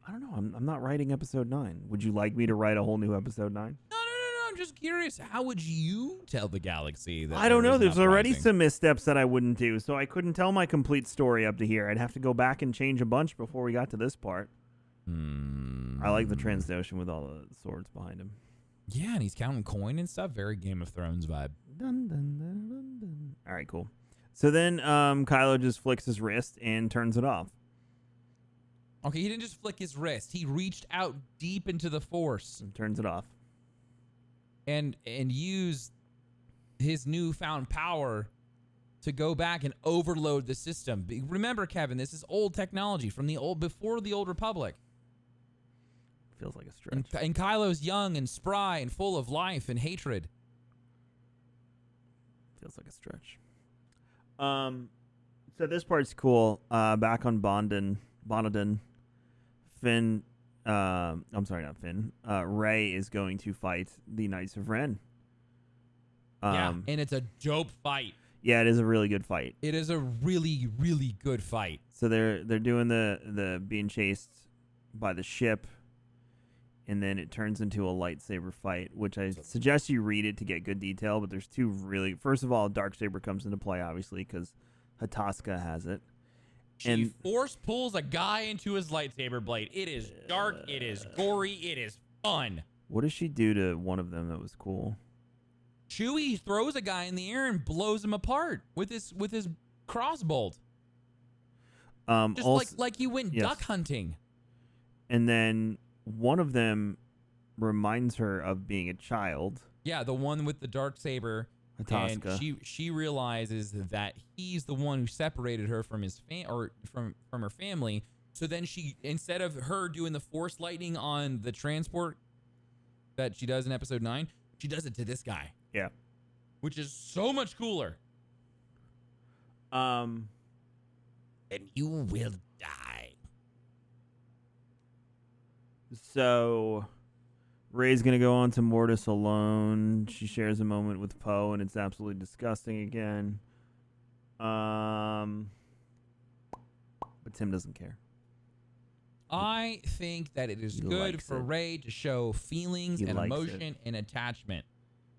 I don't know. I'm not writing episode 9. Would you like me to write a whole new episode 9? No. I'm just curious. How would you tell the galaxy that? I don't know. There's already uprising? some missteps that I wouldn't do, so I couldn't tell my complete story up to here. I'd have to go back and change a bunch before we got to this part. I like the Transdotion with all the swords behind him. Yeah, and he's counting coin and stuff. Very Game of Thrones vibe. Dun, dun, dun, dun, dun. All right, cool. So then Kylo just flicks his wrist and turns it off. Okay, he didn't just flick his wrist. He reached out deep into the Force. And turns it off. And used his newfound power to go back and overload the system. Remember, Kevin, this is old technology from before the Old Republic. Feels like a stretch. And Kylo's young and spry and full of life and hatred. Feels like a stretch. So this part's cool. Back on Bonadin, Finn I'm sorry, not Finn. Rey is going to fight the Knights of Ren. Yeah, and it's a dope fight. Yeah, it is a really good fight. It is a really, really good fight. So they're doing the being chased by the ship, and then it turns into a lightsaber fight, which I suggest you read it to get good detail. But there's two really. First of all, Darksaber comes into play, obviously, because Hataska has it. She force pulls a guy into his lightsaber blade. It is dark. It is gory. It is fun. What does she do to one of them that was cool? Chewie throws a guy in the air and blows him apart with his crossbolt. Just also, like he went duck hunting. And then one of them reminds her of being a child. Yeah, the one with the dark saber. Hataska. And she realizes that he's the one who separated her from his from her family. So then she, instead of her doing the force lightning on the transport that she does in episode 9, she does it to this guy. Yeah. Which is so much cooler. And you will die. So Rey's going to go on to Mortis alone. She shares a moment with Poe, and it's absolutely disgusting again. But Tim doesn't care. I think that it is good for Rey to show feelings and emotion and attachment.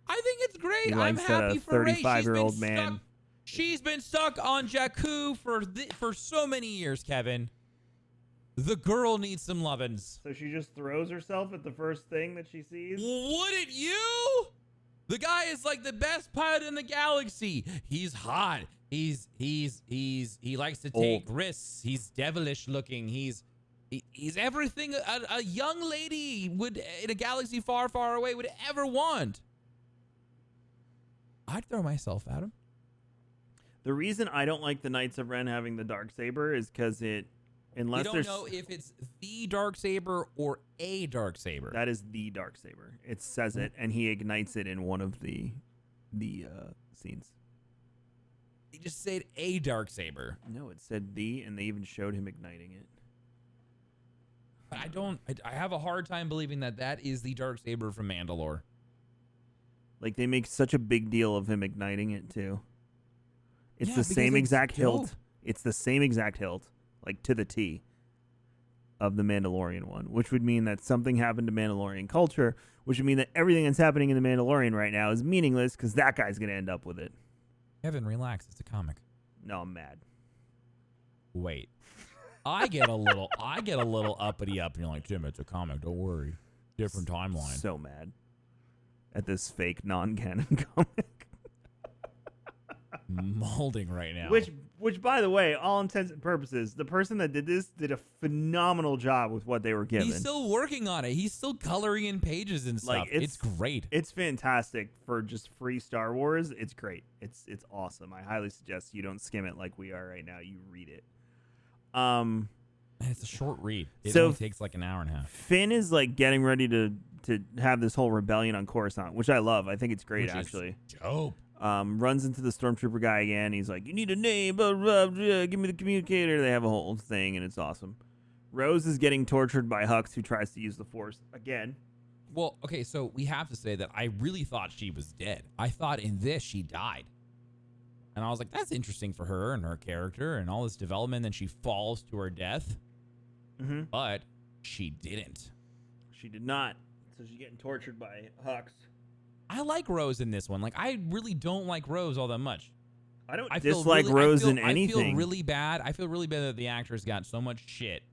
I think it's great. I'm happy for Rey. 35-year-old man. She's been stuck on Jakku for so many years, Kevin. The girl needs some lovin's. So she just throws herself at the first thing that she sees? Wouldn't you? The guy is like the best pilot in the galaxy. He's hot. He likes to take risks. He's devilish looking. He's everything a young lady would in a galaxy far, far away would ever want. I'd throw myself at him. The reason I don't like the Knights of Ren having the Darksaber is because unless we don't know if it's the Darksaber or a Darksaber. That is the Darksaber. It says it, and he ignites it in one of the scenes. He just said a Darksaber. No, it said the, and they even showed him igniting it. I have a hard time believing that is the Darksaber from Mandalore. Like, they make such a big deal of him igniting it, too. It's the same it's exact hilt. dope. It's the same exact hilt, like to the T, of the Mandalorian one, which would mean that something happened to Mandalorian culture, which would mean that everything that's happening in the Mandalorian right now is meaningless because that guy's going to end up with it. Kevin, relax. It's a comic. No, I'm mad. Wait. I get a little uppity up, and you're like, Jim, it's a comic. Don't worry. Different timeline. So mad at this fake non-canon comic. Molding right now. Which, by the way, all intents and purposes, the person that did this did a phenomenal job with what they were given. He's still working on it. He's still coloring in pages and stuff. Like, it's great. It's fantastic for just free Star Wars. It's great. It's awesome. I highly suggest you don't skim it like we are right now. You read it. And it's a short read. It So only takes like an hour and a half. Finn is like getting ready to have this whole rebellion on Coruscant, which I love. I think it's great, Which is actually. dope. Runs into the stormtrooper guy again. He's like, "You need a name, blah, blah, blah, give me the communicator." They have a whole thing, and it's awesome. Rose is getting tortured by Hux, who tries to use the Force again. Well, okay, so we have to say that I really thought she was dead. I thought in this she died. And I was like, that's interesting for her and her character and all this development. Then she falls to her death. Mm-hmm. But she didn't. She did not. So she's getting tortured by Hux. I like Rose in this one. Like, I really don't like Rose all that much. I don't dislike Rose in anything. I feel really bad. I feel really bad that the actress got so much shit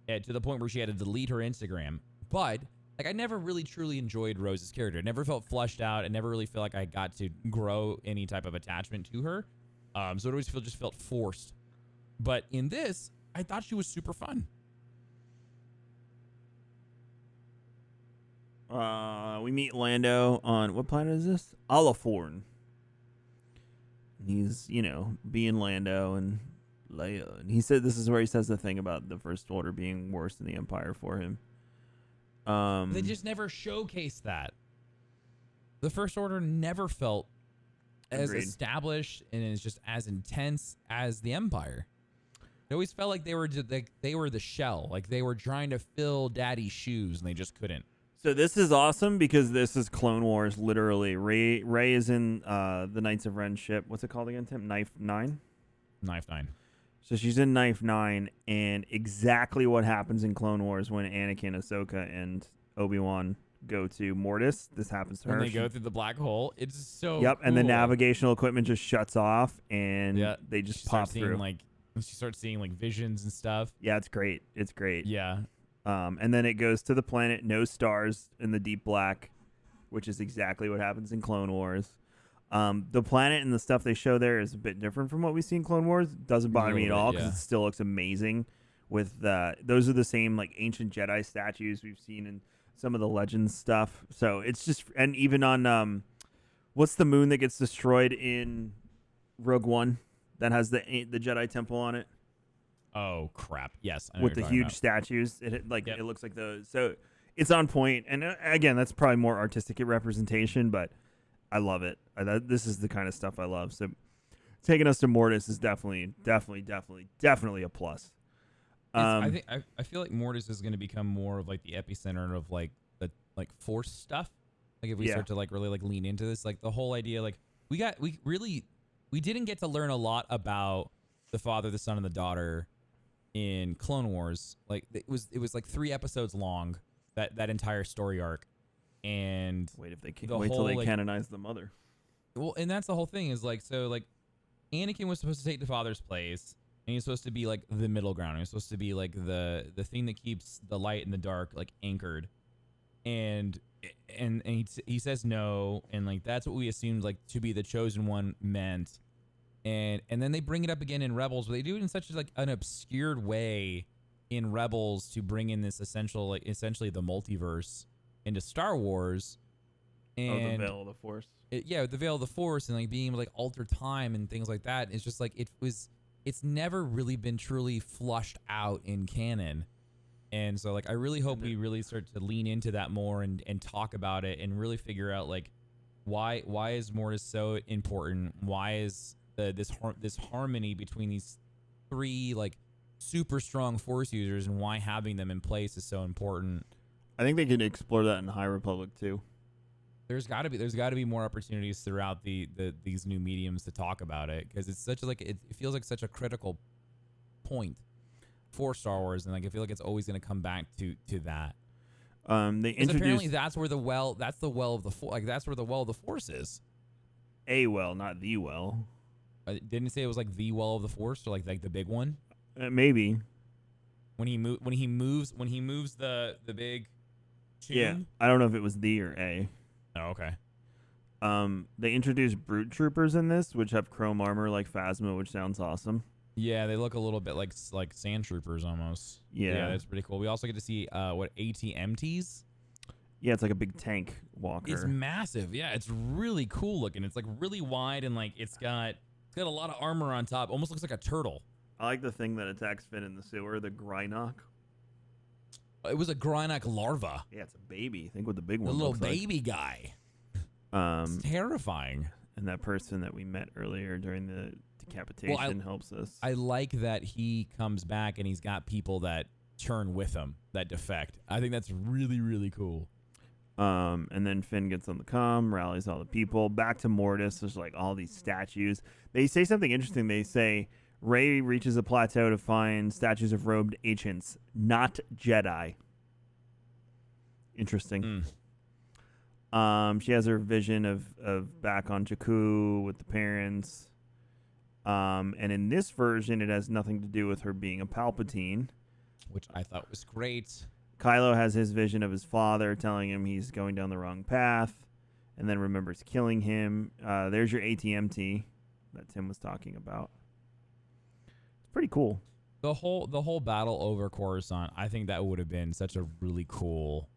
to the point where she had to delete her Instagram. But like, I never really truly enjoyed Rose's character. It never felt fleshed out. I never really feel like I got to grow any type of attachment to her. So it always just felt forced. But in this, I thought she was super fun. We meet Lando on, what planet is this? Alaforn. He's, being Lando and Leia. And he said this is where he says the thing about the First Order being worse than the Empire for him. They just never showcased that. The First Order never felt as Agreed. established and is just as intense as the Empire. It always felt like they were the shell, like they were trying to fill Daddy's shoes and they just couldn't. So this is awesome because this is Clone Wars, literally. Rey is in the Knights of Ren ship. What's it called again, Tim? Knife 9? Knife 9. So she's in Knife 9, and exactly what happens in Clone Wars when Anakin, Ahsoka, and Obi-Wan go to Mortis. This happens to her. When they go through the black hole, it's so Yep, and the cool. navigational equipment just shuts off, and they just pop through. She starts seeing like visions and stuff. Yeah, it's great. It's great. Yeah. And then it goes to the planet, no stars in the deep black, which is exactly what happens in Clone Wars. The planet and the stuff they show there is a bit different from what we see in Clone Wars. Doesn't bother me at all because it still looks amazing. With those are the same like ancient Jedi statues we've seen in some of the Legends stuff. So it's just, and even on what's the moon that gets destroyed in Rogue One that has the Jedi temple on it? Oh crap! Yes, I know with what the you're huge talking statues. It looks like those. So it's on point. And again, that's probably more artistic representation, but I love it. This is the kind of stuff I love. So taking us to Mortis is definitely a plus. I feel like Mortis is going to become more of like the epicenter of like the like Force stuff. Like if we start to like really like lean into this, like the whole idea, like we didn't get to learn a lot about the father, the son, and the daughter in Clone Wars. Like it was like 3 episodes long, that entire story arc. And wait till they canonize the mother. Well, and that's the whole thing is like, so like Anakin was supposed to take the father's place, and he's supposed to be like the middle ground. He's supposed to be like the thing that keeps the light and the dark like anchored. And he says no, and like that's what we assumed like to be the chosen one meant. And then they bring it up again in Rebels, but they do it in such like an obscured way in Rebels to bring in this essentially the multiverse into Star Wars. And the Veil of the Force. The Veil of the Force, and like being able to like alter time and things like that. It's just like it's never really been truly flushed out in canon. And so like I really hope we really start to lean into that more and talk about it and really figure out like why is Mortis so important? Why is this harmony between these 3 like super strong Force users, and why having them in place is so important? I think they could explore that in High Republic too. There's got to be more opportunities throughout these new mediums to talk about it, because it's such like it feels like such a critical point for Star Wars, and like I feel like it's always going to come back to that. They introduced apparently that's where the well of the that's where the well of the Force is. A well, not the well. Didn't it say it was like the well of the Force, or like the big one? Maybe. When he moves the big tomb? Yeah, I don't know if it was the or A. Oh, okay. They introduced Brute Troopers in this, which have chrome armor like Phasma, which sounds awesome. Yeah, they look a little bit like sand troopers almost. Yeah, that's pretty cool. We also get to see what AT-MTs. Yeah, it's like a big tank walker. It's massive. Yeah, it's really cool looking. It's like really wide, and like it's got a lot of armor on top. Almost looks like a turtle. I like the thing that attacks Finn in the sewer, the Grynoc. It was a Grynoc larva. Yeah, it's a baby. Think what the big one The little looks baby guy. It's terrifying. And that person that we met earlier during the decapitation helps us. I like that he comes back and he's got people that turn with him, that defect. I think that's really, really cool. And then Finn gets on the comm, rallies all the people. Back to Mortis. There's like all these statues. They say something interesting. They say Rey reaches a plateau to find statues of robed ancients, not Jedi. Interesting. She has her vision of back on Jakku with the parents. And in this version, it has nothing to do with her being a Palpatine, which I thought was great. Kylo has his vision of his father telling him he's going down the wrong path, and then remembers killing him. There's your AT-MT that Tim was talking about. It's pretty cool. The whole battle over Coruscant, I think that would have been such a really cool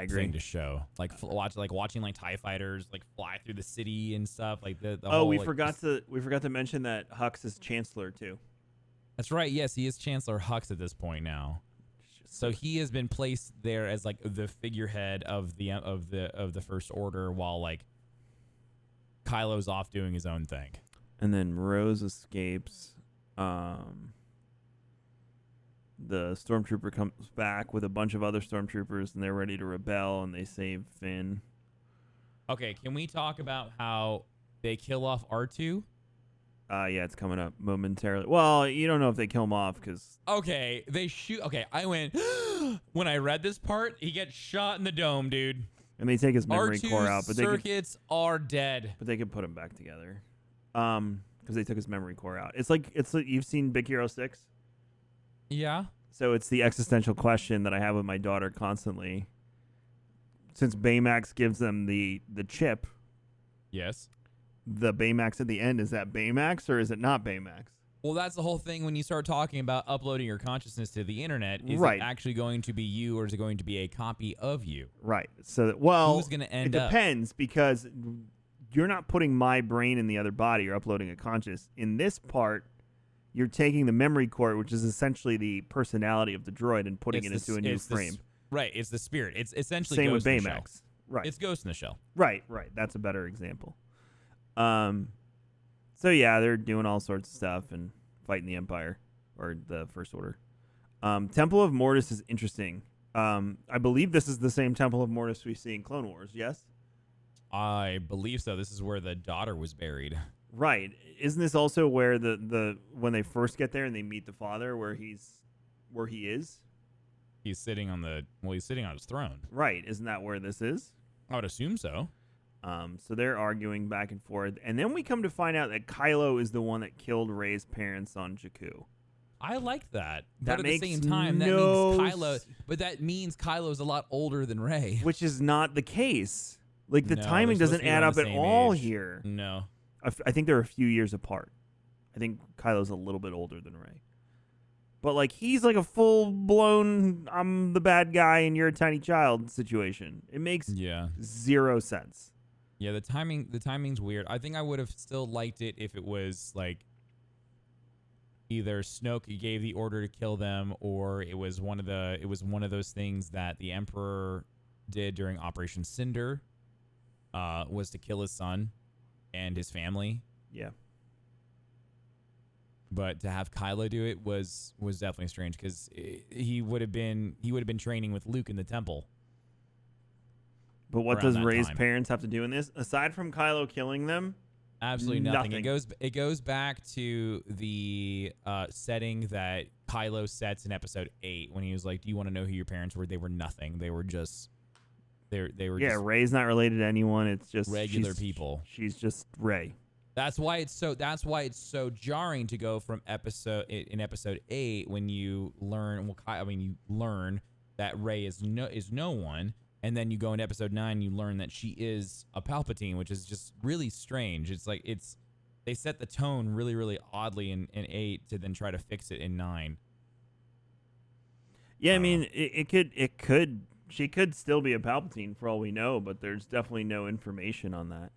thing to show. Like watching like TIE fighters like fly through the city and stuff. Like we forgot to mention that Hux is Chancellor too. That's right. Yes, he is Chancellor Hux at this point now. So he has been placed there as like the figurehead of the First Order, while like Kylo's off doing his own thing. And then Rose escapes. the stormtrooper comes back with a bunch of other stormtroopers, and they're ready to rebel, and they save Finn. Okay, can we talk about how they kill off R2? Yeah, it's coming up momentarily. Well, you don't know if they kill him off because Okay, they shoot. Okay, I went when I read this part. He gets shot in the dome, dude. and they take his memory R2's core out, but circuits are dead. they could put him back together. Because they took his memory core out. It's like you've seen Big Hero 6. Yeah. So it's the existential question that I have with my daughter constantly. Since Baymax gives them the chip, Yes. the Baymax at the end, is that Baymax or is it not Baymax? Well, that's the whole thing when you start talking about uploading your consciousness to the internet. Is Right. it actually going to be you, or is it going to be a copy of you? Right. So well, Who's gonna end it up? depends because you're not putting my brain in the other body. You're uploading a conscious. In this part, you're taking the memory core, which is essentially the personality of the droid, and putting it into a new frame. Right. It's the spirit. It's essentially Same with Ghost in the Shell. Baymax. Right. It's Ghost in the Shell. Right. That's a better example. So yeah, they're doing all sorts of stuff and fighting the Empire or the First Order. Temple of Mortis is interesting. I believe this is the same Temple of Mortis we see in Clone Wars. Yes. I believe so. This is where the daughter was buried. Right. Isn't this also where the when they first get there and they meet the father, where he is? He's sitting on he's sitting on his throne. Right. Isn't that where this is? I would assume so. So they're arguing back and forth, and then we come to find out that Kylo is the one that killed Rey's parents on Jakku. I like that. That But at makes the same time, no that means Kylo. But that means Kylo's a lot older than Rey. Which is not the case. Like, the No, timing they're supposed doesn't to be add around up the at same all age. here. No. I think they're a few years apart. I think Kylo's a little bit older than Rey. But, like, he's like a full-blown, I'm the bad guy and you're a tiny child situation. It makes zero sense. Yeah, the timing's weird. I think I would have still liked it if it was, like, either Snoke gave the order to kill them, or it was one of those things that the Emperor did during Operation Cinder, was to kill his son and his family. Yeah. But to have Kylo do it was definitely strange, because he would have been training with Luke in the temple. But what around does that Rey's time. parents have to do in this? Aside from Kylo killing them? Absolutely nothing. Nothing. It goes back to the setting that Kylo sets in Episode 8 when he was like, "Do you want to know who your parents were?" They were nothing. They were just they were Yeah, just Rey's not related to anyone. It's just regular people. She's just Rey. That's why it's so jarring to go from Episode 8 when you learn you learn that Rey is no one. And then you go into Episode 9, you learn that she is a Palpatine, which is just really strange. It's like they set the tone really, really oddly in 8 to then try to fix it in 9. Yeah, I mean, she could still be a Palpatine for all we know, but there's definitely no information on that.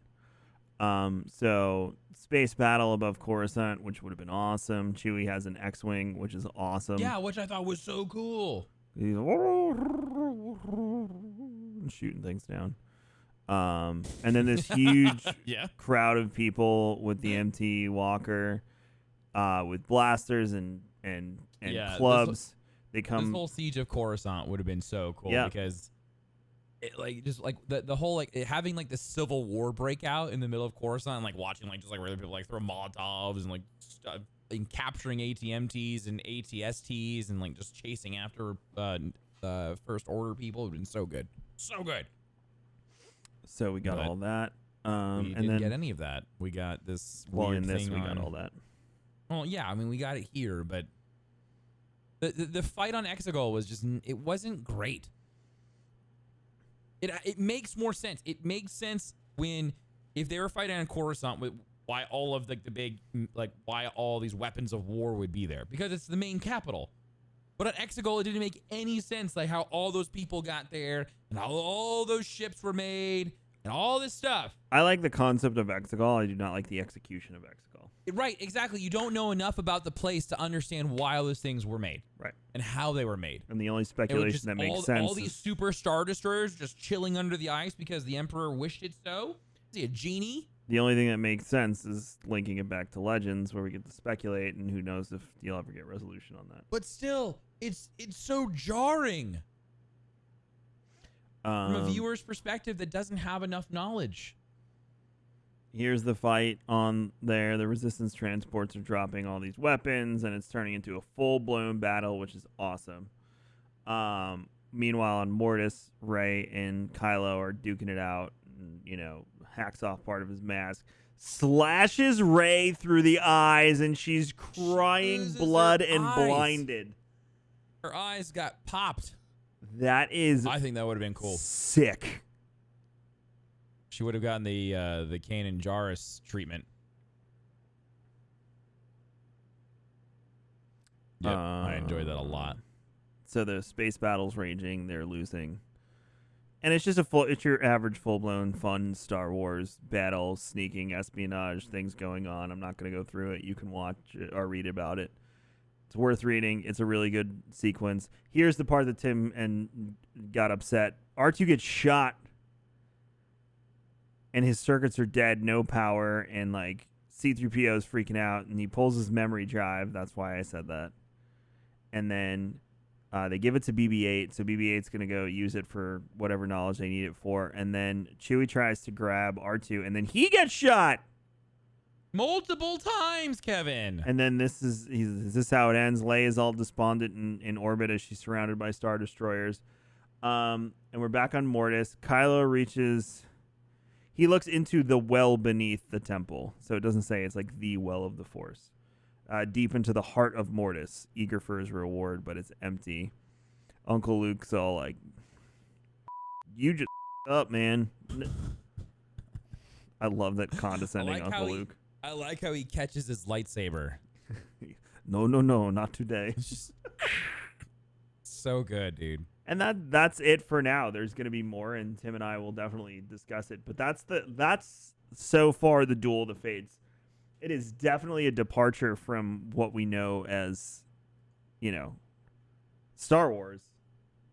So space battle above Coruscant, which would have been awesome. Chewie has an X-wing, which is awesome. Yeah, which I thought was so cool. He's shooting things down. And then this huge crowd of people with the MT Walker, with blasters and clubs. This whole siege of Coruscant would have been so cool because it the whole having the Civil War breakout in the middle of Coruscant and watching where people throw Molotovs and stuff. And capturing ATMTs and ATSTs and just chasing after First Order people would have been so good. So good. So we got all that. We didn't get any of that. We got this weird thing we got all that. Well, yeah, I mean, we got it here, but the fight on Exegol was it wasn't great. It makes more sense. It makes sense if they were fighting on Coruscant with why all of the big why all these weapons of war would be there, because it's the main capital. But on Exegol, it didn't make any sense, how all those people got there and how all those ships were made and all this stuff. I like the concept of Exegol. I do not like the execution of Exegol. Right, exactly. You don't know enough about the place to understand why all those things were made. Right. And how they were made. And the only speculation that makes sense all these super Star Destroyers just chilling under the ice because the Emperor wished it so. Is he a genie? The only thing that makes sense is linking it back to Legends, where we get to speculate, and who knows if you'll ever get resolution on that. But still, it's so jarring from a viewer's perspective that doesn't have enough knowledge. Here's the fight on there. The Resistance transports are dropping all these weapons, and it's turning into a full-blown battle, which is awesome. Meanwhile, on Mortis, Rey and Kylo are duking it out. And, hacks off part of his mask, slashes Rey through the eyes, and she's crying blood and blinded. Her eyes got popped. That is, I think that would have been cool. Sick. She would have gotten the Kanan Jarrus treatment. Yeah, I enjoyed that a lot. So the space battle's raging. They're losing. And it's just it's your average full-blown fun Star Wars battle, sneaking, espionage, things going on. I'm not going to go through it. You can watch it or read about it. It's worth reading. It's a really good sequence. Here's the part that Tim got upset. R2 gets shot, and his circuits are dead, no power, and like C-3PO is freaking out, and he pulls his memory drive. That's why I said that. And then they give it to BB-8, so BB-8's going to go use it for whatever knowledge they need it for. And then Chewie tries to grab R2, and then he gets shot! Multiple times, Kevin! And then this is how it ends. Leia is all despondent in orbit as she's surrounded by Star Destroyers. And we're back on Mortis. Kylo reaches... He looks into the well beneath the temple. So it doesn't say it's like the well of the Force. Deep into the heart of Mortis, eager for his reward, but it's empty. Uncle Luke's all like, "You just up, man." I love that condescending Uncle Luke. I like how he catches his lightsaber. No, not today. So good, dude. And that's it for now. There's going to be more, and Tim and I will definitely discuss it. But that's so far the Duel of the Fates. It is definitely a departure from what we know as, Star Wars,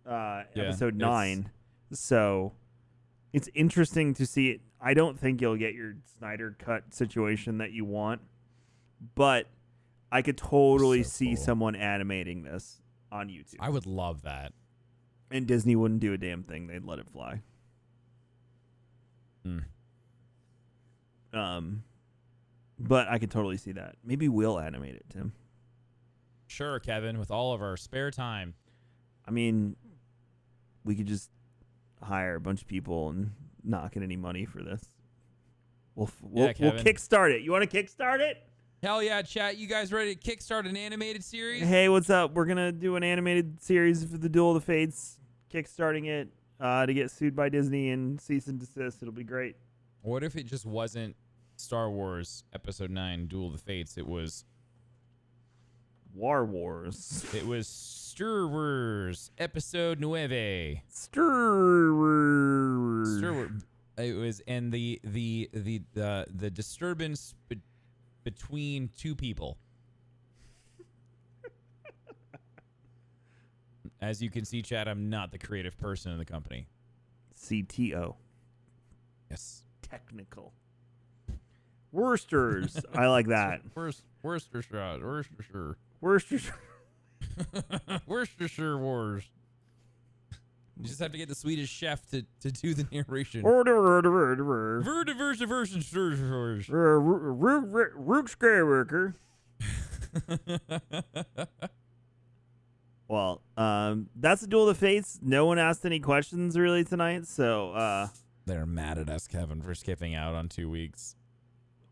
Episode 9. So it's interesting to see it. I don't think you'll get your Snyder cut situation that you want, but I could totally see someone animating this on YouTube. I would love that. And Disney wouldn't do a damn thing. They'd let it fly. But I could totally see that. Maybe we'll animate it, Tim. Sure, Kevin, with all of our spare time. I mean, we could just hire a bunch of people and not get any money for this. We'll kickstart it. You want to kickstart it? Hell yeah, chat. You guys ready to kickstart an animated series? Hey, what's up? We're going to do an animated series for the Duel of the Fates. Kickstarting it to get sued by Disney and cease and desist. It'll be great. What if it just wasn't Star Wars Episode 9 Duel of the Fates? It was War Wars. It was Star Wars Episode 9. Star Wars. Star Wars. It was, and the disturbance between two people. As you can see, Chad, I'm not the creative person in the company. CTO. Yes. Technical. Worcesters. I like that. Worcestershire. Worcestershire. Worcestershire Wars. You just have to get the Swedish chef to do the narration. Rook Skywalker. Well, that's the Duel of the Fates. No one asked any questions really tonight, so they're mad at us, Kevin, for skipping out on 2 weeks.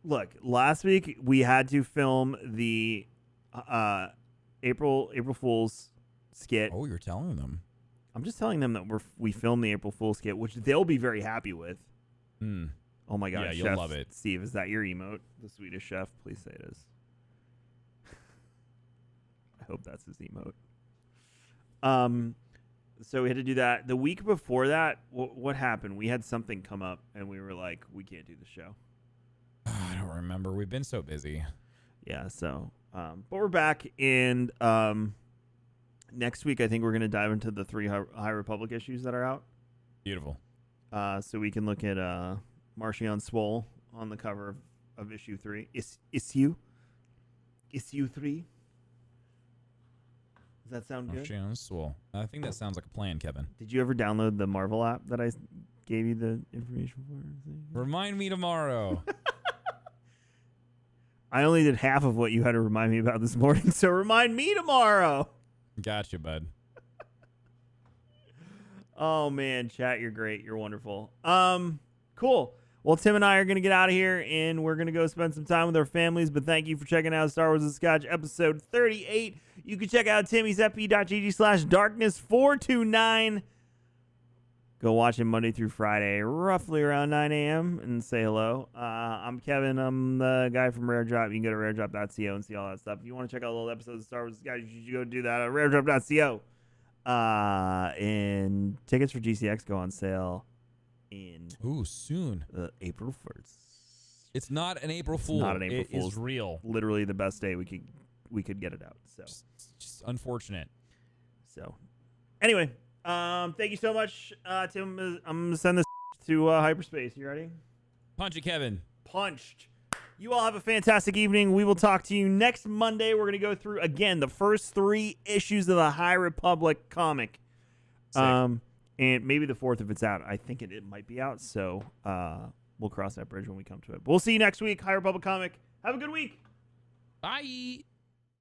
Look, last week we had to film the April Fool's skit. Oh, you're telling them. I'm just telling them that we filmed the April Fool's skit, which they'll be very happy with. Oh my God, yeah, Chef you'll love it. Steve, is that your emote? The Swedish chef? Please say it is. I hope that's his emote. So we had to do that. The week before that, what happened? We had something come up, and we were like, we can't do the show. I don't remember. We've been so busy. Yeah, so, but we're back, and next week I think we're going to dive into the 3 High Republic issues that are out. Beautiful. So we can look at Marchion Swole on the cover of issue 3. Issue 3. Does that sound good? Well, I think that sounds like a plan, Kevin. Did you ever download the Marvel app that I gave you the information for? Remind me tomorrow. I only did half of what you had to remind me about this morning, so remind me tomorrow. Gotcha, bud. Oh man, chat, you're great. You're wonderful. Cool. Well, Tim and I are gonna get out of here, and we're gonna go spend some time with our families. But thank you for checking out Star Wars and Scotch episode 38. You can check out timmy'sfp.gg/darkness429. Go watch him Monday through Friday, roughly around 9 a.m. and say hello. I'm Kevin. I'm the guy from Rare Drop. You can go to raredrop.co and see all that stuff. If you want to check out little episodes of Star Wars and Scotch, you should go do that at raredrop.co. And tickets for GCX go on sale in soon. April 1st. It's not an April Fool. Not an April Fool's. It is real. Literally the best day we could get it out. So just unfortunate. So anyway, thank you so much, Tim. I'm gonna send this to hyperspace. You ready? Punch it, Kevin. Punched. You all have a fantastic evening. We will talk to you next Monday. We're gonna go through again the first 3 issues of the High Republic comic. Sick. And maybe the 4th if it's out. I think it might be out. So we'll cross that bridge when we come to it. But we'll see you next week. High Republic comic. Have a good week. Bye.